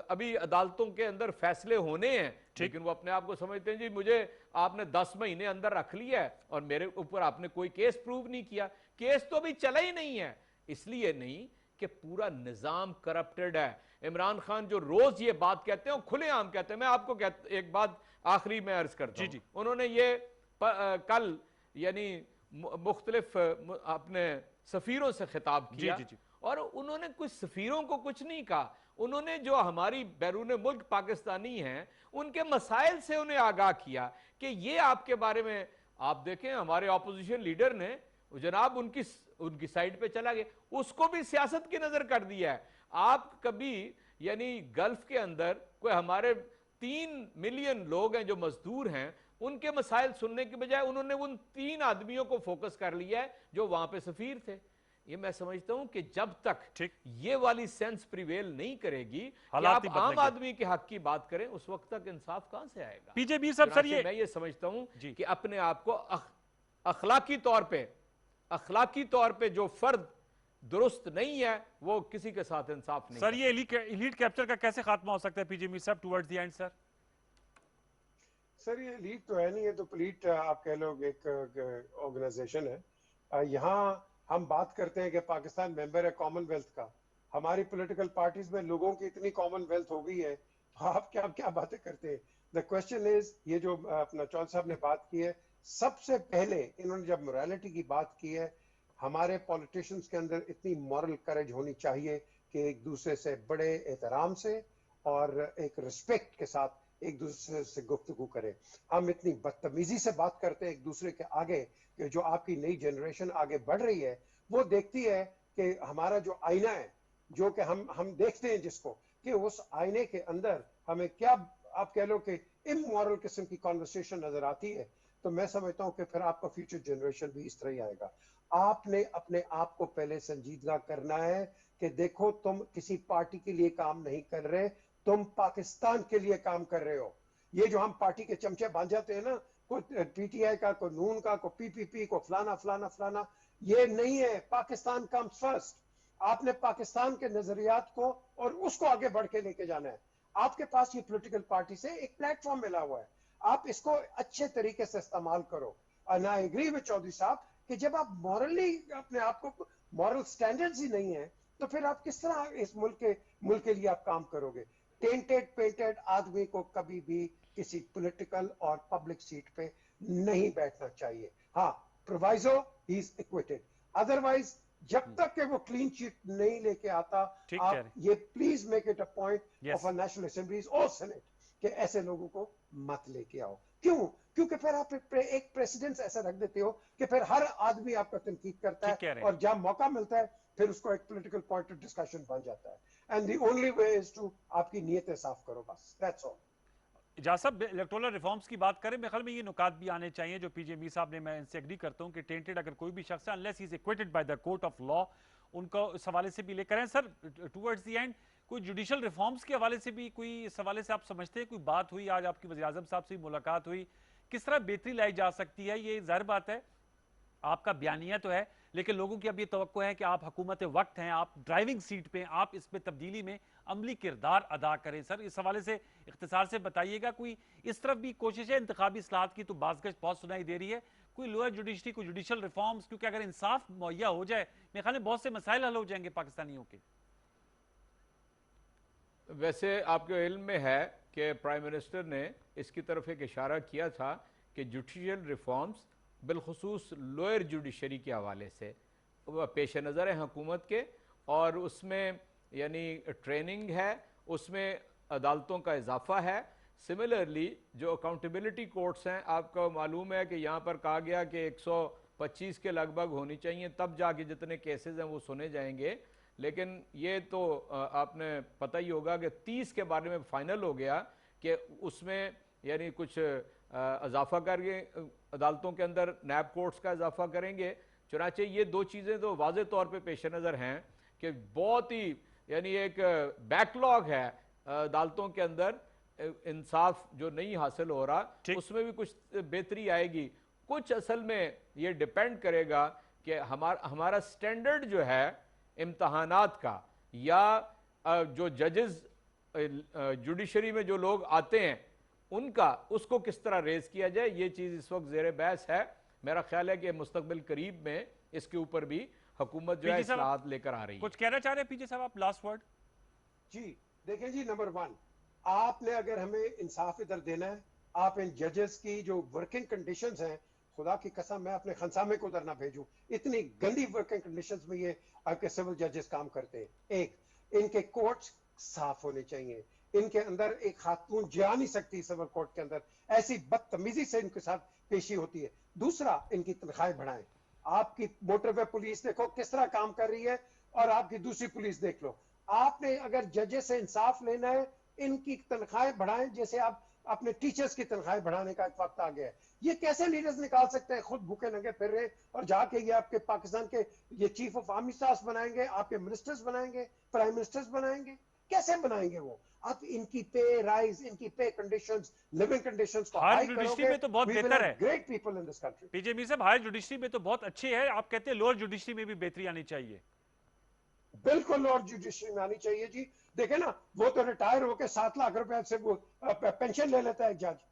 अभी अदालतों के अंदर फैसले होने हैं, लेकिन वो अपने आप को समझते हैं जी मुझे आपने 10 महीने अंदर रख लिया है और मेरे ऊपर आपने कोई केस प्रूव नहीं किया। केस तो अभी चला ही नहीं है, इसलिए नहीं कि पूरा निजाम करप्टेड है। इमरान खान जो रोज ये बात कहते हैं, खुलेआम कहते हैं। मैं आपको एक बात आखिरी में अर्ज करता हूं, उन्होंने ये कल यानी मुख्तलिफ अपने सफीरों से खिताब किया और उन्होंने कुछ सफीरों को कुछ नहीं कहा, उन्होंने जो हमारी बैरून मुल्क पाकिस्तानी हैं उनके मसाइल से उन्हें आगाह किया कि ये आपके बारे में आप देखें हमारे ऑपोजिशन लीडर ने जनाब उनकी साइड पे चला गया, उसको भी सियासत की नजर कर दिया है। आप कभी यानी गल्फ के अंदर कोई हमारे 3 मिलियन लोग हैं जो मजदूर हैं, उनके मसाइल सुनने के बजाय उन्होंने उन 3 आदमियों को फोकस कर लिया है जो वहां पे सफीर थे। ये मैं समझता हूं कि जब तक ये वाली सेंस प्रिवेल नहीं करेगी कि आप आम आदमी के हक की बात करें, उस वक्त तक इंसाफ कहां से आएगा? पीजे मीर साहब सर, मैं ये समझता हूं कि अपने आप को अखलाकी तौर पे जो फर्द दुरुस्त नहीं है वो किसी के साथ इंसाफ नहीं सर। ये एलीट कैप्चर का कैसे खात्मा हो सकता है पीजे मीर साहब टुवर्ड्स द एंड? सर ये लीड तो है नहीं, ये तो प्लीट आप कह लो एक ऑर्गेनाइजेशन है। यहाँ हम बात करते हैं कि पाकिस्तान मेंबर है कॉमनवेल्थ का, हमारी पॉलिटिकल पार्टीज में लोगों की इतनी कॉमनवेल्थ हो गई है, आप क्या बातें करते हैं? द क्वेश्चन इज, ये जो अपना चौधरी साहब ने बात की है, सबसे पहले इन्होंने जब मोरालिटी की बात की है, हमारे पॉलिटिशियंस के अंदर इतनी मॉरल करेज होनी चाहिए कि एक दूसरे से बड़े एहतराम से और एक रिस्पेक्ट के साथ एक दूसरे से गुफ्तगू करें। हम इतनी बदतमीजी से बात करते हैं एक दूसरे के आगे कि जो आपकी नई जनरेशन आगे बढ़ रही है वो देखती है कि हमारा जो आईना है, जो कि हम देखते हैं जिसको, कि उस आईने के अंदर हमें क्या आप कह लो कि इमोरल किस्म की कॉन्वर्सेशन नजर आती है, तो मैं समझता हूं कि फिर आपका फ्यूचर जनरेशन भी इस तरह ही आएगा। आपने अपने आप को पहले संजीदगा करना है कि देखो तुम किसी पार्टी के लिए काम नहीं कर रहे, तुम पाकिस्तान के लिए काम कर रहे हो। ये जो हम पार्टी के चमचे बांध जाते हैं ना, कोई पीटीआई का, कोई नून का, कोई पीपीपी, को फलाना फलाना फलाना, ये नहीं है। Pakistan comes first. आपने पाकिस्तान के नजरियात को और उसको आगे बढ़ के लेके जाना है। आपके पास ये पॉलिटिकल पार्टी से एक प्लेटफॉर्म मिला हुआ है, आप इसको अच्छे तरीके से इस्तेमाल करो। और आई एग्री विद चौधरी साहब कि जब आप मॉरली अपने आप को, मॉरल स्टैंडर्ड्स ही नहीं है, तो फिर आप किस तरह इस मुल्क के लिए आप काम करोगे? टेंटेड पेंटेड आदमी को कभी भी किसी पॉलिटिकल और पब्लिक सीट पे नहीं बैठना चाहिए। हाँ, proviso he is acquitted, otherwise जब तक के वो क्लीन चिट नहीं लेके आता, आप ये please make it a point of a national assemblies और सेनेट कि ऐसे लोगों को मत लेके आओ। क्यों? क्योंकि फिर आप एक प्रेसिडेंस ऐसा रख देते हो कि फिर हर आदमी आपका तनकीद करता है और जब मौका मिलता है फिर उसको एक पॉलिटिकल पॉइंट ऑफ डिस्कशन बन जाता है। And the only way is to आपकी नीयतें साफ करो, बस, दैट्स ऑल। इजाज़ साहब, इलेक्टोरल रिफॉर्म्स की बात करें, मेरे ख्याल में ये नुकात भी आने चाहिए जो पीजे मीर साहब ने, मैं इनसे एग्री करता हूं कि टेंटेड अगर कोई भी शख्स है, unless he is acquitted by the court of law, उनको इस हवाले से भी लेकर हैं। सर, टुवर्ड्स द एंड कोई जुडिशल रिफॉर्म्स के हवाले से भी कोई इस हवाले से आप समझते हैं कोई बात हुई? आज आपकी वज़ीर आज़म साहब से मुलाकात हुई, किस तरह बेहतरी लाई जा सकती है? ये जाहिर बात है आपका बयानिया तो है, लेकिन लोगों की अब ये तवक्को है कि आप हुकूमत वक्त हैं, आप ड्राइविंग सीट पे, आप इस पे तब्दीली में अमली किरदार अदा करें। सर, इस हवाले से इख्तिसार से बताइएगा, कोई इस तरफ भी कोशिश है? इंतखाबी इस्लाहत की तो बाज़गश्त बहुत सुनाई दे रही है, कोई लोअर जुडिशरी, कोई जुडिशल रिफॉर्म्स? क्योंकि अगर इंसाफ मुहैया हो जाए, मेरे ख्याल में बहुत से मसाइल हल हो जाएंगे पाकिस्तानियों के। वैसे आपके इल्म में है कि प्राइम मिनिस्टर ने इसकी तरफ एक इशारा किया था कि जुडिशियल रिफॉर्म्स बिलखुसूस लोअर जुडिशरी के हवाले से पेश नज़र है हुकूमत के, और उसमें यानी ट्रेनिंग है, उसमें अदालतों का इजाफा है। सिमिलरली जो अकाउंटेबिलिटी कोर्ट्स हैं, आपको मालूम है कि यहाँ पर कहा गया कि 125 के लगभग होनी चाहिए, तब जाके जितने केसेस हैं वो सुने जाएंगे। लेकिन ये तो आपने पता ही होगा कि 30 के बारे में फाइनल हो गया कि उसमें यानी कुछ इजाफा करके अदालतों के अंदर नैब कोर्ट्स का इजाफा करेंगे। चुनाचे ये दो चीज़ें तो वाज़े तौर पे पेश नज़र हैं कि बहुत ही यानी एक बैकलॉग है अदालतों के अंदर, इंसाफ जो नहीं हासिल हो रहा उसमें भी कुछ बेहतरी आएगी। कुछ असल में ये डिपेंड करेगा कि हमारा स्टैंडर्ड जो है इम्तहानात का, या जो जजेस जुडिशरी में जो लोग आते हैं उनका, उसको किस तरह रेज किया जाए, ये चीज़ इस वक्त ज़ेर बहस है। मेरा ख्याल है कि मुस्तकबिल करीब में इसके ऊपर भी हुकूमत जो है इस्लाहात लेकर आ रही है। कुछ कहना चाह रहे हैं पीजे साहब आप, लास्ट वर्ड? जी देखिए जी, नंबर वन, आपने अगर हमें इंसाफ इधर देना है, आप इन जजेस की जो वर्किंग कंडीशंस हैं, खुदा की कसम मैं अपने खनसामे को उधर ना भेजूं, इतनी गंदी वर्किंग कंडीशंस में ये आपके सिविल जजेस काम करते हैं। एक, इनके कोर्ट्स साफ होने चाहिए, इनके अंदर एक खातून जा नहीं सकती सिविल कोर्ट के अंदर, ऐसी बदतमीजी से इनके साथ पेशी होती है। दूसरा, इनकी तनख्वाहें बढ़ाएं। आपकी मोटरवे पुलिस देखो किस तरह काम कर रही है, और आपकी दूसरी पुलिस देख लो। आपने अगर जजेस से इंसाफ लेना है, इनकी तनख्वाहें बढ़ाएं, जैसे आप अपने टीचर्स की तनख्वाहें बढ़ाने का एक वक्त आ गया है। ये कैसे लीडर्स निकाल सकते हैं, खुद भूखे नंगे फिर रहे और जाके ये आपके पाकिस्तान के ये चीफ ऑफ आर्मी स्टाफ बनाएंगे, आपके मिनिस्टर्स बनाएंगे, प्राइम मिनिस्टर्स बनाएंगे? कैसे बनाएंगे वो? आप इनकी पे राइज, इनकी पे कंडीशंस, लिविंग कंडीशंस को हायर हाई जुडिशरी करोगे, में तो बहुत वी विल बेहतर हैव है great people in this country. PJ Mir साहब, हायर जुडिशरी में तो बहुत अच्छे है, आप कहते हैं लोअर जुडिशरी में भी बेहतरी आनी चाहिए। बिल्कुल, और जुडिशरी में आनी चाहिए जी। देखे ना, वो तो रिटायर होकर 7 लाख रुपए से वो पेंशन ले लेता है जज।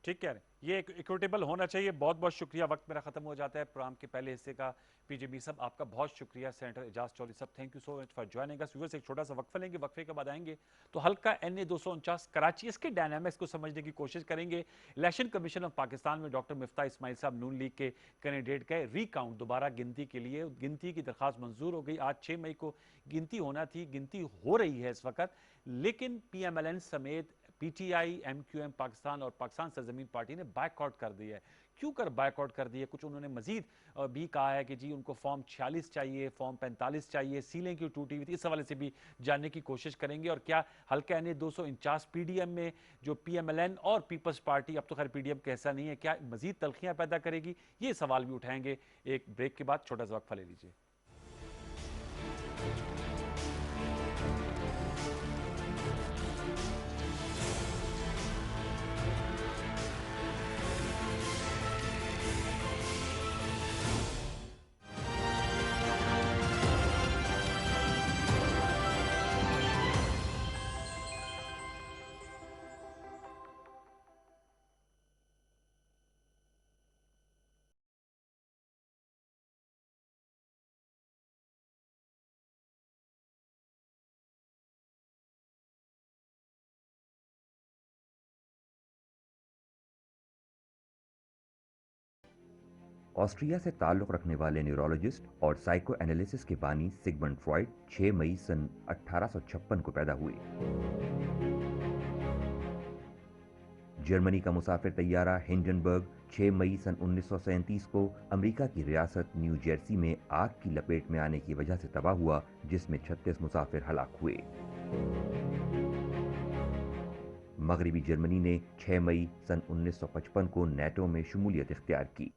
ठीक कह रहे हैं, ये इक्विटेबल होना चाहिए। बहुत बहुत शुक्रिया, वक्त मेरा खत्म हो जाता है प्रोग्राम के पहले हिस्से का। पीजे मीर साहब आपका बहुत शुक्रिया, सेनेटर एजाज चौधरी साहब thank you so much for joining us. Viewers एक छोटा सा वक्फा लेंगे, वक्फे के बाद आएंगे तो हल्का NA 249 कराची, इसके डायनामिक्स को समझने की कोशिश करेंगे। इलेक्शन कमीशन ऑफ पाकिस्तान में डॉक्टर मिफ्ता इस्माइल साहब नून लीग के कैंडिडेट गए रिकाउंट दोबारा गिनती के लिए, गिनती की दरखास्त मंजूर हो गई। आज 6 मई को गिनती होना थी, गिनती हो रही है इस वक्त, लेकिन PMLN समेत PTI, MQM पाकिस्तान और पाकिस्तान सरजमीन पार्टी ने बायकॉट कर दिया है। क्यों कर बायकॉट कर दिया? कुछ उन्होंने मजीद भी कहा है कि जी उनको फॉर्म 46 चाहिए, फॉर्म 45 चाहिए, सीलें क्यों टूटी हुई थी, इस हवाले से भी जानने की कोशिश करेंगे। और क्या हल्का NA 249 PDM में जो PMLN और पीपल्स पार्टी, अब तो खैर PDM का ऐसा नहीं है, क्या मजीद तलखियां पैदा करेगी, ये सवाल भी उठाएंगे। एक ब्रेक के बाद छोटा सा वक्फा ले लीजिए। ऑस्ट्रिया से ताल्लुक़ रखने वाले न्यूरोलॉजिस्ट और साइको एनालिसिस के बानी सिगमंड फ्रॉइड 6 मई सन 1856 को पैदा हुए। जर्मनी का मुसाफिर तैयारा हिंडनबर्ग 6 मई सन 1937 को अमेरिका की रियासत न्यू जर्सी में आग की लपेट में आने की वजह से तबाह हुआ, जिसमें 36 मुसाफिर हलाक हुए। मगरबी जर्मनी ने 6 मई सन 1955 को नेटो में शमूलियत इख्तियार की।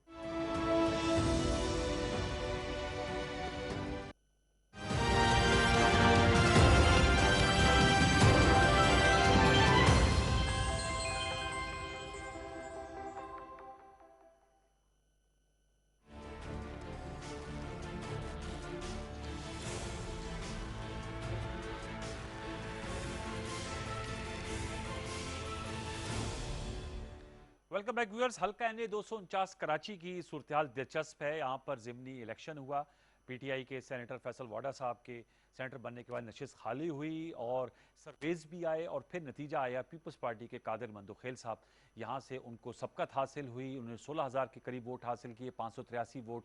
Welcome back viewers. हल्का NA 249 कराची की सूरत हाल दिलचस्प है। यहाँ पर ज़िमनी इलेक्शन हुआ, PTI के सेनेटर फैसल वाडा साहब के सेनेटर बनने के बाद नशिस्त खाली हुई और सर्वेज भी आए और फिर नतीजा आया पीपल्स पार्टी के कादिर मंदोखेल साहब, यहाँ से उनको सबकत हासिल हुई, उन्होंने 16,000 के करीब वोट हासिल किए, 583 वोट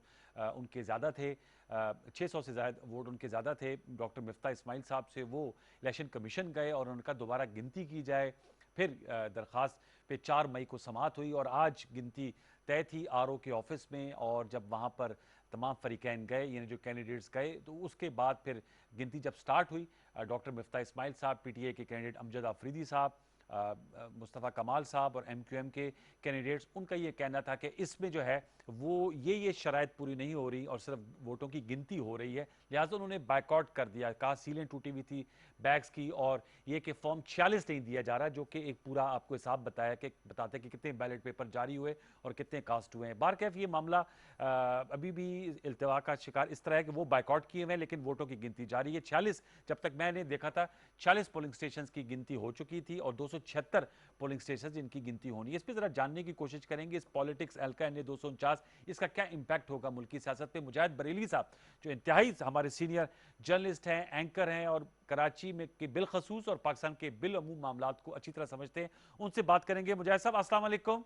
उनके ज़्यादा थे, 600 से ज़्यादा वोट उनके ज़्यादा थे। डॉक्टर मिफ्ता इस्माइल साहब से वो इलेक्शन कमीशन गए और उनका दोबारा गिनती की जाए, फिर दरख्वास्त पे 4 मई को समाअत हुई और आज गिनती तय थी आरओ के ऑफिस में। और जब वहाँ पर तमाम फरीकैन गए, यानी जो कैंडिडेट्स गए, तो उसके बाद फिर गिनती जब स्टार्ट हुई, डॉक्टर मिफ्ता इस्माइल साहब, पीटीआई के कैंडिडेट अमजद आफरीदी साहब, मुस्तफ़ा कमाल साहब और एमक्यूएम के कैंडिडेट्स, उनका ये कहना था कि इसमें जो है वो ये शराइत पूरी नहीं हो रही और सिर्फ वोटों की गिनती हो रही है, लिहाजा उन्होंने बायकॉट कर दिया। कहा सीलें टूटी हुई थी बैग्स की और ये कि फॉर्म 46 नहीं दिया जा रहा, जो कि एक पूरा आपको हिसाब बताते कि कितने बैलेट पेपर जारी हुए और कितने कास्ट हुए हैं। बारकैफ ये मामला अभी भी इल्तवा का शिकार इस तरह है कि वो बायकॉट किए हुए हैं लेकिन वोटों की गिनती जारी है। 46, जब तक मैंने देखा था 46 पोलिंग स्टेशन की गिनती हो चुकी थी और 276 पोलिंग स्टेशन जिनकी गिनती होनी है। इस पर जरा जानने की कोशिश करेंगे इस पॉलिटिक्स हल्का एन 249 इसका क्या इंपैक्ट होगा मुल्की सियासत पे। मुजाहिद बरेली साहब जो इंतहाई हमारे सीनियर जर्नलिस्ट हैं, एंकर हैं और कराची में के बिलखसूस और पाकिस्तान के बिलअमूम मामलात को अच्छी तरह समझते हैं, उनसे बात करेंगे। मुजाहिद साहब अस्सलाम वालेकुम।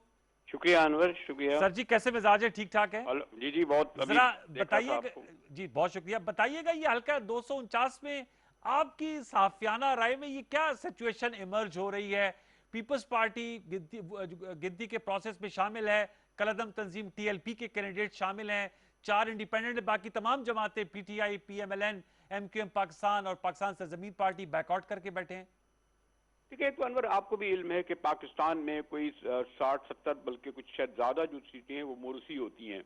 शुक्रिया अनवर, शुक्रिया सर जी, कैसे मिजाज है? ठीक ठाक है जी जी बहुत जरा बताइए जी। बहुत शुक्रिया। बताइएगा ये हल्का 249 में आपकी साफियाना राय में ये क्या सिचुएशन इमर्ज हो रही है? पीपल्स पार्टी गिनती के प्रोसेस में शामिल है, कलदम तंजीम टीएलपी के कैंडिडेट शामिल हैं, 4 इंडिपेंडेंट, बाकी तमाम जमातें पीटीआई, पीएमएलएन, एमक्यूएम पाकिस्तान और पाकिस्तान सरजमीन पार्टी बैकआउट करके बैठे हैं। ठीक है। तो अनवर आपको भी इल्म है कि पाकिस्तान में कोई 60-70 बल्कि कुछ शायद ज्यादा जो सीटें हैं वो मोरसी होती हैं।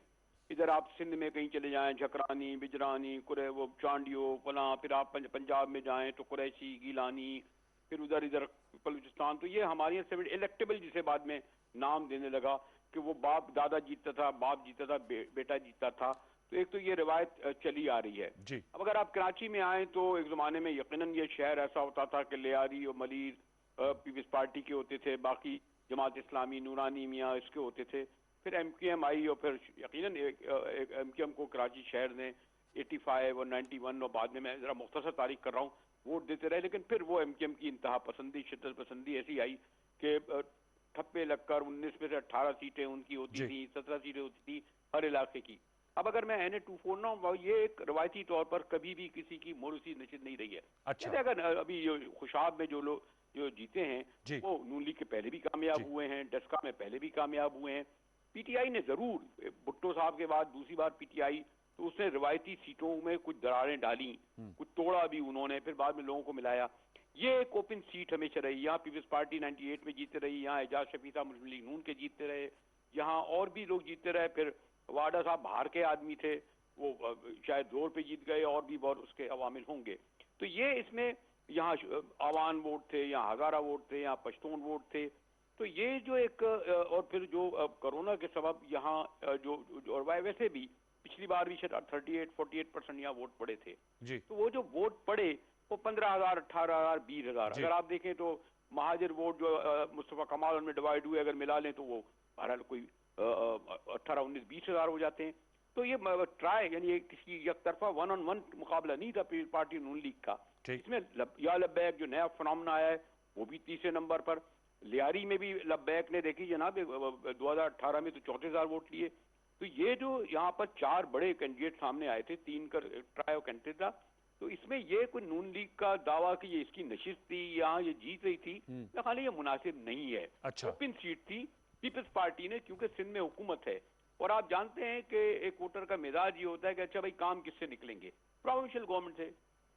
इधर आप सिंध में कहीं चले जाएं, झकरानी, बिजरानी, वो चांडियो, फलां, फिर आप पंजाब में जाएं तो कुरैशी, गीलानी, फिर इधर बलूचिस्तान। तो ये हमारे यहाँ इलेक्टेबल जिसे बाद में नाम देने लगा कि वो बाप दादा जीतता था, बाप जीता था, बेटा जीता था। तो एक तो ये रिवायत चली आ रही है जी। अब अगर आप कराची में आए तो एक जमाने में यकीनन ये शहर ऐसा होता था कि लियारी और मलीर पीपल्स पार्टी के होते थे, बाकी जमात इस्लामी, नूरानी, मियाँ इसके होते थे। फिर एमक्यूएम आई और फिर यकीनन एमक्यूएम को कराची शहर ने 85 और 91 और बाद में मैं जरा मुख्तसर तारीख कर रहा हूँ वोट देते रहे। लेकिन फिर वो एमक्यूएम की इंतहा पसंदी, शिद्दत पसंदी ऐसी आई कि ठप्पे लगकर 19 में से 18 सीटें उनकी होती थी, 17 सीटें होती थी हर इलाके की। अब अगर मैं NA 249 ये एक रवायती तौर पर कभी भी किसी की मोरूसी नशिद नहीं रही है। अच्छा, अगर अभी खुशाब में जो लोग जो जीते हैं वो नून लीग के पहले भी कामयाब हुए हैं, डस्का में पहले भी कामयाब हुए हैं। पीटीआई ने जरूर भुट्टो साहब के बाद दूसरी बार पीटीआई तो उसने रवायती सीटों में कुछ दरारें डाली, कुछ तोड़ा भी उन्होंने, फिर बाद में लोगों को मिलाया। ये एक ओपन सीट हमेशा रही। यहाँ पीपल्स पार्टी 98 में जीते रही, यहाँ एजाज शफी साहब मुस्लिम लीग नून के जीतते रहे, यहाँ और भी लोग जीतते रहे। फिर वाडा साहब बाहर के आदमी थे, वो शायद जोर पे जीत गए और भी बहुत उसके अवामिल होंगे। तो ये इसमें यहाँ आवान वोट थे, यहाँ हजारा वोट थे, यहाँ पश्तून वोट थे। तो ये जो एक और फिर जो कोरोना के सबब यहाँ जो और वैसे भी पिछली बार भी शायद 38-48% यहाँ वोट पड़े थे जी। तो वो जो वोट पड़े वो 15,000, 18,000, 20,000। अगर आप देखें तो महाजिर वोट जो मुस्तफ़ा कमाल उनमें डिवाइड हुए अगर मिला लें तो वो बहरहाल कोई 18, 19, 20,000 हो जाते हैं। तो ये ट्राई यानी किसी एक तरफा 1-on-1 मुकाबला नहीं था पीपल्स पार्टी नून लीग का। इसमें या लब्बैक जो नया फिनोमेना आया है वो भी तीसरे नंबर पर। लियारी में भी लब्बैक ने देखी जनाब 2018 में तो 34,000 वोट लिए। तो ये जो यहाँ पर 4 बड़े कैंडिडेट सामने आए थे, 3 का ट्राई और कैंडिडेट था, तो इसमें ये कोई नून लीग का दावा कि ये इसकी नशिस्त थी, यहाँ ये जीत रही थी, मैं खाली ये मुनासिब नहीं है। अच्छा। ओपन सीट थी पीपल्स पार्टी ने, क्योंकि सिंध में हुकूमत है और आप जानते हैं कि एक वोटर का मिजाज ये होता है कि अच्छा भाई काम किससे निकलेंगे, प्रोविंशियल गवर्नमेंट से।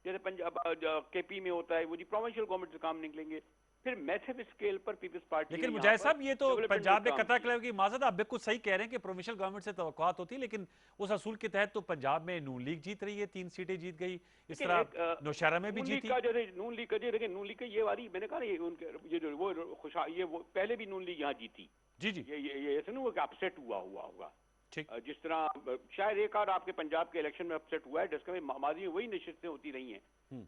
जैसे पंजाब केपी में होता है वो जी प्रोविंशियल गवर्नमेंट से काम निकलेंगे। फिर मैसिव स्केल पर पीपल्स पार्टी। लेकिन मुजाहिद साहब ये तो पंजाब में कतरा क्लब की माजद, आप बिल्कुल सही कह रहे हैं कि प्रोविंशियल गवर्नमेंट से तवक्कुआत होती है, लेकिन उस असूल के तहत तो पंजाब में नून लीग जीत रही है, 3 सीटें जीत गई, इस तरह नौशहरा में भी जीती। नून लीग का देखिए, नून लीग का ये वाली मैंने कहा ये जो वो खुशा ये वो पहले भी नून लीग यहाँ जीती जी जी। ये ऐसा नहीं हुआ कि अपसेट हुआ होगा। जिस तरह शायद एक और आपके पंजाब के इलेक्शन में अपसेट हुआ है, जिसका माजी में वही नशिस्तें होती रही हैं।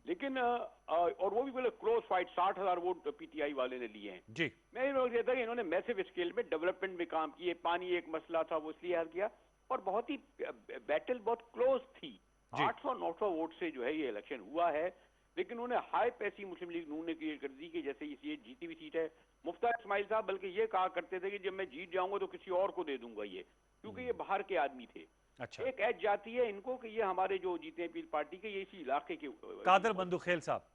लेकिन और वो भी बोले क्लोज फाइट, 60,000 वोट पीटीआई वाले ने लिए हैं जी। मैं कहता कि इन्होंने मैसिव स्केल में डेवलपमेंट में काम किए। पानी एक मसला था वो इसलिए हल किया और बहुत ही बैटल बहुत क्लोज थी। 800-900 वोट से जो है ये इलेक्शन हुआ है। लेकिन उन्होंने हाई पैसी मुस्लिम लीग नून ने क्रिएट कर दी कि जैसे ये जीती हुई सीट है। मुफ्ता इस्माइल साहब बल्कि ये कहा करते थे कि जब मैं जीत जाऊंगा तो किसी और को दे दूंगा ये, क्योंकि ये बाहर के आदमी थे। अच्छा, एक एज जाती है इनको कि ये हमारे जो जीते हैं पीर पार्टी के, ये इसी इलाके के कादर बंदूखेल साहब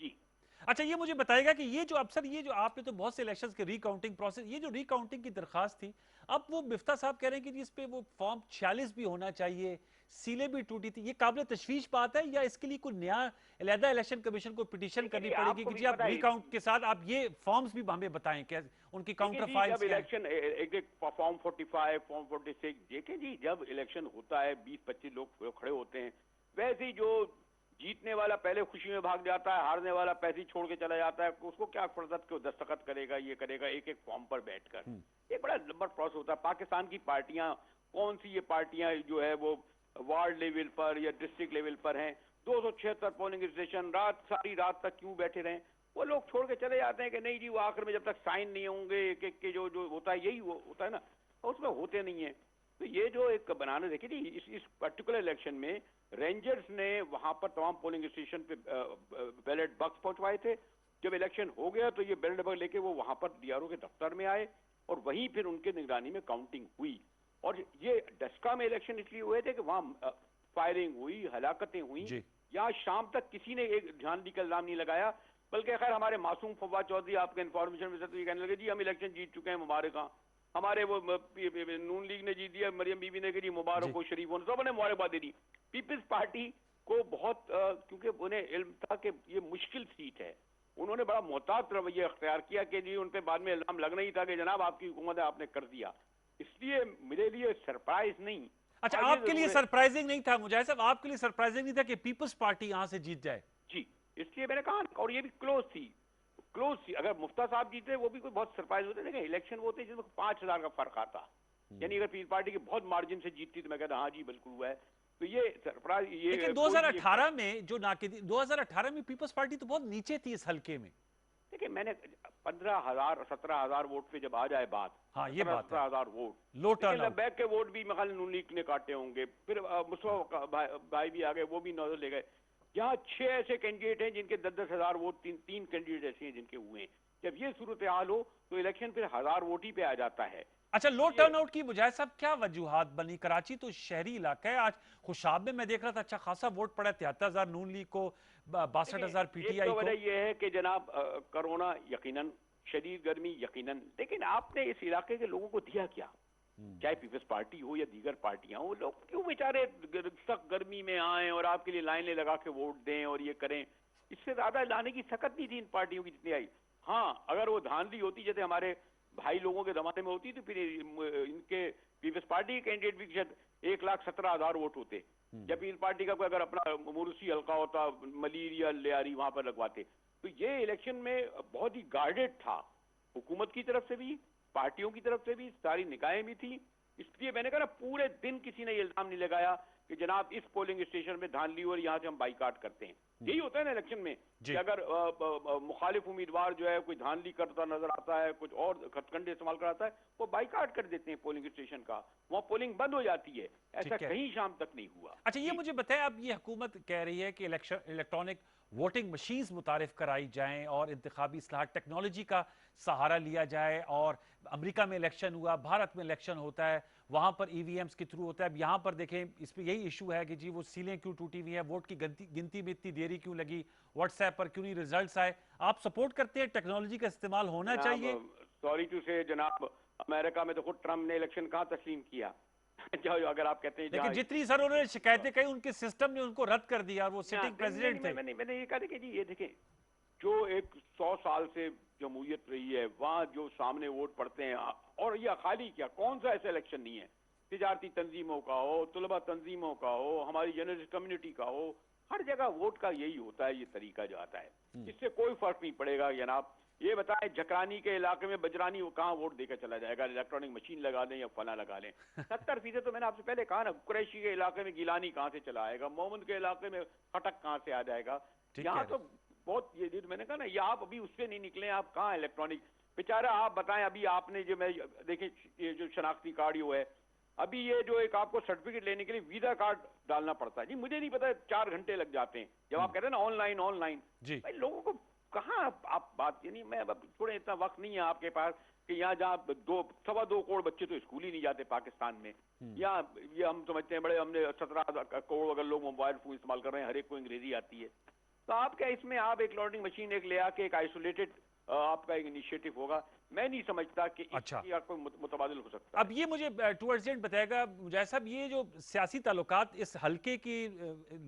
जी। अच्छा, ये मुझे बताएगा कि ये जो अफसर, ये जो आपने तो बहुत से इलेक्शंस के रिकाउंटिंग प्रोसेस, ये जो रिकाउंटिंग की दरखास्त थी, अब वो मिफ्ता साहब कह रहे हैं कि इस पे वो फॉर्म 46 भी होना चाहिए, सीलें भी टूटी थी। ये काबिल तशवीश बात है या इसके लिए कोई नया अलहदा इलेक्शन कमीशन को पिटीशन करनी पड़ेगी कि जी आप रिकाउंट के साथ आप ये फॉर्म्स भी हमें बताएं, क्या उनकी काउंटर फाइल्स क्या है? इलेक्शन एक फॉर्म 45, फॉर्म 46 देखें जी, जब इलेक्शन होता है 20-25 लोग खड़े होते हैं, वैसे ही जो जीतने वाला पहले खुशी में भाग जाता है, हारने वाला पैसे छोड़ के चला जाता है, उसको क्या फर्जत के दस्तखत करेगा, ये करेगा एक एक फॉर्म पर बैठकर। ये बड़ा लंबा प्रोसेस होता है। पाकिस्तान की पार्टियां, कौन सी ये पार्टियां जो है वो वार्ड लेवल पर या डिस्ट्रिक्ट लेवल पर हैं, 276 पोलिंग स्टेशन, सारी रात तक क्यों बैठे रहें? वो लोग छोड़ के चले जाते हैं कि नहीं जी, वो आखिर में जब तक साइन नहीं होंगे एक एक के जो होता है, यही होता है ना, उसमें होते नहीं है। तो ये जो एक बनाना, देखिए जी, इस पर्टिकुलर इलेक्शन में रेंजर्स ने वहां पर तमाम पोलिंग स्टेशन पे बैलेट बॉक्स पहुंचवाए थे। जब इलेक्शन हो गया तो ये बैलेट बॉक्स लेके वो वहां पर डीआरओ के दफ्तर में आए और वहीं फिर उनके निगरानी में काउंटिंग हुई। और ये डस्का में इलेक्शन इसलिए हुए थे कि वहां फायरिंग हुई, हलाकतें हुई। यहाँ शाम तक किसी ने एक जानली का इल्जाम नहीं लगाया, बल्कि खैर हमारे मासूम फवाद चौधरी आपके इन्फॉर्मेशन में से कहने लगे जी हम इलेक्शन जीत चुके हैं, मुबारक। हमारे वो नून लीग ने जीत दिया, मरियम बीबी ने कही मुबारक हो, शरीफ होने, सब ने मुबारकबाद दे दी। पीपल्स पार्टी को बहुत क्योंकि उन्हें इल्म था कि ये मुश्किल सीट है, उन्होंने बड़ा मोहतात रवैया अख्तियार किया कि जी उन पे बाद में इल्जाम लगना ही था कि जनाब आपकी हुकूमत है, आपने कर दिया। इसलिए मेरे लिए सरप्राइज नहीं। अच्छा, आपके लिए सरप्राइजिंग नहीं था मुझे साहब, आपके लिए सरप्राइजिंग नहीं था कि पीपल्स पार्टी यहां से जीत जाए? जी, इसलिए मैंने कहा, और ये भी क्लोज थी। अगर मुफ्ता साहब जीते वो भी कोई बहुत सरप्राइज होते, लेकिन इलेक्शन वो होते जिसमें 5000 का फर्क आता। यानी अगर पीर पार्टी की बहुत मार्जिन से जीतती तो मैं कहता हाँ जी बिल्कुल हुआ है। तो ये सरप्राइज। ये लेकिन 2018 में जो 2018 में पीपल्स पार्टी तो बहुत नीचे थी इस हल्के में। देखिए मैंने 15,000 17,000 वोट पे जब आ जाए बात, हाँ ये बात 17,000 वोट, लो टर्न बैक के वोट भी मखाल नून लीग ने काटे होंगे, फिर मुस्तफा भाई भी आ गए, वो भी नजर ले गए। यहाँ 6 ऐसे कैंडिडेट हैं जिनके 10-10 हजार वोट, तीन कैंडिडेट ऐसे हैं जिनके हुए हैं। जब ये सूरत हाल हो तो इलेक्शन फिर 1000 वोट ही पे आ जाता है। अच्छा, लो टर्नआउट की वजह साहब क्या वजूहात बनी? कराची तो शहरी इलाका है, आज खुशाब में मैं देख रहा था अच्छा खासा वोट पड़ा, 73,000 नून लीग को, 62,000 पीटीआई को। वजह यह है कि जनाब कोरोना यकीनन, शदीद गर्मी यकीनन, लेकिन आपने इस इलाके के लोगों को दिया क्या? चाहे पीपल्स पार्टी हो या दीगर पार्टियां हो, लोग क्यों बेचारे सख्त गर्मी में आए और आपके लिए लाइनें लगा के वोट दें और ये करें? इससे ज्यादा लाने की सकत नहीं थी इन पार्टियों की जितनी आई। हाँ, अगर वो धांधली होती जैसे हमारे भाई लोगों के जमाने में होती तो फिर इनके पीपल्स पार्टी के कैंडिडेट भी शायद 1,17,000 वोट होते। जब पीपल्स पार्टी का कोई अगर अपना मुरुसी हल्का होता, मलीर या लियारी वहां पर लगवाते। तो ये इलेक्शन में बहुत ही गार्डेड था, हुकूमत की तरफ से भी, पार्टियों की तरफ से भी, सारी निकायें भी थी। इसलिए मैंने कहा ना, पूरे दिन किसी ने इल्जाम नहीं लगाया कि जनाब इस पोलिंग स्टेशन में धांधली और यहाँ से हम बाइकाट करते हैं। यही होता है ना इलेक्शन में कि अगर मुखालिफ उम्मीदवार जो है कोई धांधली करता नजर आता है, कुछ और खतखंडे इस्तेमाल कराता है, वो बाइकाट कर देते हैं पोलिंग स्टेशन का, वहाँ पोलिंग बंद हो जाती है। ऐसा कहीं शाम तक नहीं हुआ। अच्छा, ये मुझे बताएं, अब ये हुकूमत कह रही है कि इलेक्ट्रॉनिक वोटिंग मशीन्स मुतारिफ कराई जाएं और इंतखाबी इस्लाहात टेक्नोलॉजी का सहारा लिया जाए। और अमेरिका में इलेक्शन हुआ, भारत में इलेक्शन होता है, वहां पर ईवीएम्स के थ्रू होता है। अब यहाँ पर देखें, इस पर यही इशू है कि जी वो सीलें क्यों टूटी हुई हैं, वोट की गिनती में इतनी देरी क्यों लगी, व्हाट्सएप पर क्यों नहीं रिजल्ट्स आए? आप सपोर्ट करते हैं टेक्नोलॉजी का इस्तेमाल होना चाहिए? सॉरी टू से जनाब, अमेरिका में तो खुद ट्रम्प ने इलेक्शन कहाँ तस्लीम किया? अगर आप कहते हैं, लेकिन जितनी सर उन्होंने शिकायतें कही, उनके सिस्टम ने उनको रद्द कर दिया और वो सिटिंग प्रेसिडेंट थे। मैंने ये कहा कि जी ये देखें, जो एक 100 साल से जमहूरियत रही है, वहाँ जो सामने वोट पड़ते हैं, और यह खाली क्या, कौन सा ऐसा इलेक्शन नहीं है, तिजारती तंजीमों का हो, तुलबा तंजीमों का हो, हमारी जर्नलिस्ट कम्युनिटी का हो, हर जगह वोट का यही होता है, ये तरीका जो आता है, इससे कोई फर्क नहीं पड़ेगा। जनाब ये बताएं, जकरानी के इलाके में बजरानी वो कहाँ वोट देकर चला जाएगा? इलेक्ट्रॉनिक मशीन लगा लें या फला लगा लें। 70% तो मैंने आपसे पहले कहा ना, कुरैशी के इलाके में गिलानी कहाँ से चला आएगा, मोहम्मद के इलाके में खटक कहाँ से आ जाएगा? यहाँ तो बहुत, ये मैंने कहा ना, ये आप अभी उससे नहीं निकले, आप कहाँ इलेक्ट्रॉनिक? बेचारा आप बताएं, अभी आपने जो मैं देखें, ये जो शनाख्ती कार्ड है, अभी ये जो एक आपको सर्टिफिकेट लेने के लिए वीजा कार्ड डालना पड़ता है जी, मुझे नहीं पता 4 घंटे लग जाते हैं। जब आप कहते हैं ना ऑनलाइन ऑनलाइन, भाई लोगों को कहाँ आप बात, यानी मैं थोड़ा इतना वक्त नहीं है आपके पास कि यहाँ जहाँ 2.25 करोड़ बच्चे तो स्कूल ही नहीं जाते पाकिस्तान में, या ये हम समझते हैं बड़े, हमने 17 करोड़ अगर लोग मोबाइल फोन इस्तेमाल कर रहे हैं, हर एक को अंग्रेजी आती है, तो आप क्या इसमें आप एक लर्निंग मशीन एक ले आके एक आइसोलेटेड आपका एक इनिशिएटिव होगा, मैं नहीं समझता कि इसकी कोई मुतबादिल हो सकता है। अब ये मुझे टुवर्ड्स एंड बताएगा मुजाहिद साहब, ये जो सियासी ताल्लुकात इस हल्के की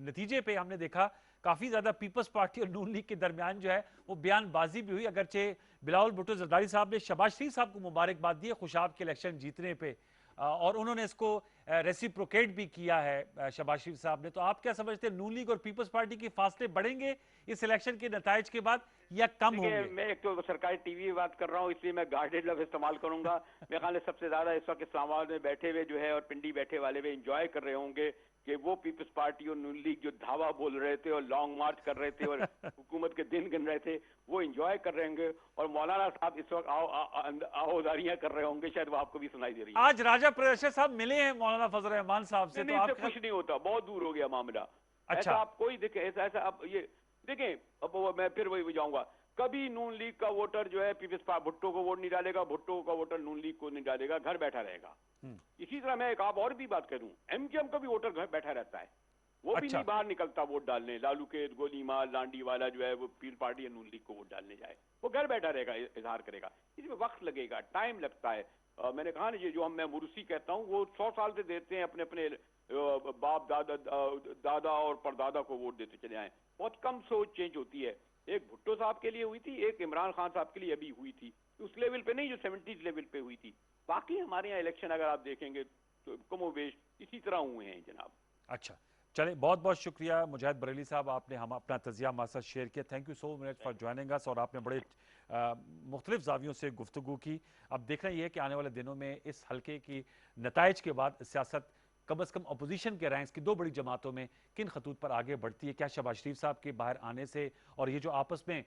नतीजे पे हमने देखा काफी ज्यादा पीपल्स पार्टी और नून लीग के दरमियान जो है वो बयानबाजी भी हुई, अगरचे बिलावल भुट्टो जरदारी साहब ने शहबाज शरीफ साहब को मुबारकबाद दी है खुशाब के इलेक्शन जीतने पे, और उन्होंने इसको रेसिप्रोकेट भी किया है शहबाज शरीफ साहब ने। तो आप क्या समझते हैं, नून लीग और पीपल्स पार्टी के फासले बढ़ेंगे इस इलेक्शन के नताइज के बाद या कम होंगे? मैं एक तो सरकारी टीवी में बात कर रहा हूँ, इसलिए मैं गार्डेड लफ्ज इस्तेमाल करूंगा। मेरे ख्याल में सबसे ज्यादा इस वक्त इस्लामाबाद में बैठे हुए जो है और पिंडी बैठे वाले भी इंजॉय कर रहे होंगे कि वो पीपल्स पार्टी और नून लीग जो धावा बोल रहे थे और लॉन्ग मार्च कर रहे थे और हुकूमत के दिन गिन रहे थे, वो इंजॉय कर रहे होंगे, और मौलाना साहब इस वक्त आओदारियां कर रहे होंगे, शायद वो आपको भी सुनाई दे रही है। आज राजा प्रदर्शन साहब मिले हैं मौलाना फजल रहमान साहब से, तो आप कुछ नहीं होता, बहुत दूर हो गया मामला। अच्छा, ऐसा आप कोई देखे, ऐसा आप ये देखें, अब मैं फिर वही जाऊंगा, कभी नून लीग का वोटर जो है पीपल्स भुट्टो को वोट नहीं डालेगा, भुट्टो का वोटर नून लीग को नहीं डालेगा, घर बैठा रहेगा। इसी तरह मैं एक आप और भी बात करूं, एमकेएम का भी वोटर घर बैठा रहता है, वो भी नहीं बाहर निकलता वोट डालने, लालू के गोलीमार लांडी वाला जो है वो पीपल्स पार्टी या नून लीग को वोट डालने जाए, वो घर बैठा रहेगा, इजहार करेगा। इसमें वक्त लगेगा, टाइम लगता है। मैंने कहा ना, ये जो मैं मुर्सी कहता हूँ, वो 100 साल से देते हैं अपने अपने बाप दादा और परदादा को वोट देते चले आए, बहुत कम सोच चेंज होती है। एक भुट्टो साहब के लिए हुई थी, एक इमरान खान साहब के लिए अभी हुई थी, उस लेवल पे नहीं जो 70s लेवल पे हुई थी। बाकी हमारे यहाँ इलेक्शन अगर आप देखेंगे तो कमोबेश इसी तरह हुए हैं जनाब। अच्छा, चले, बहुत बहुत शुक्रिया मुजाहिद बरेली साहब, आपने हम अपना तजिया हमारे साथ शेयर किया। Thank you so much for joining us, और आपने बड़े मुख्तलिफ जावियों से गुफ्तगू की। अब देखना ये है कि आने वाले दिनों में इस हल्के की नताइज के बाद सियासत कम अज़ कम अपोजिशन के रैंक्स की दो बड़ी जमातों में किन खतूत पर आगे बढ़ती है। क्या शहबाज शरीफ साहब के बाहर आने से और ये जो आपस में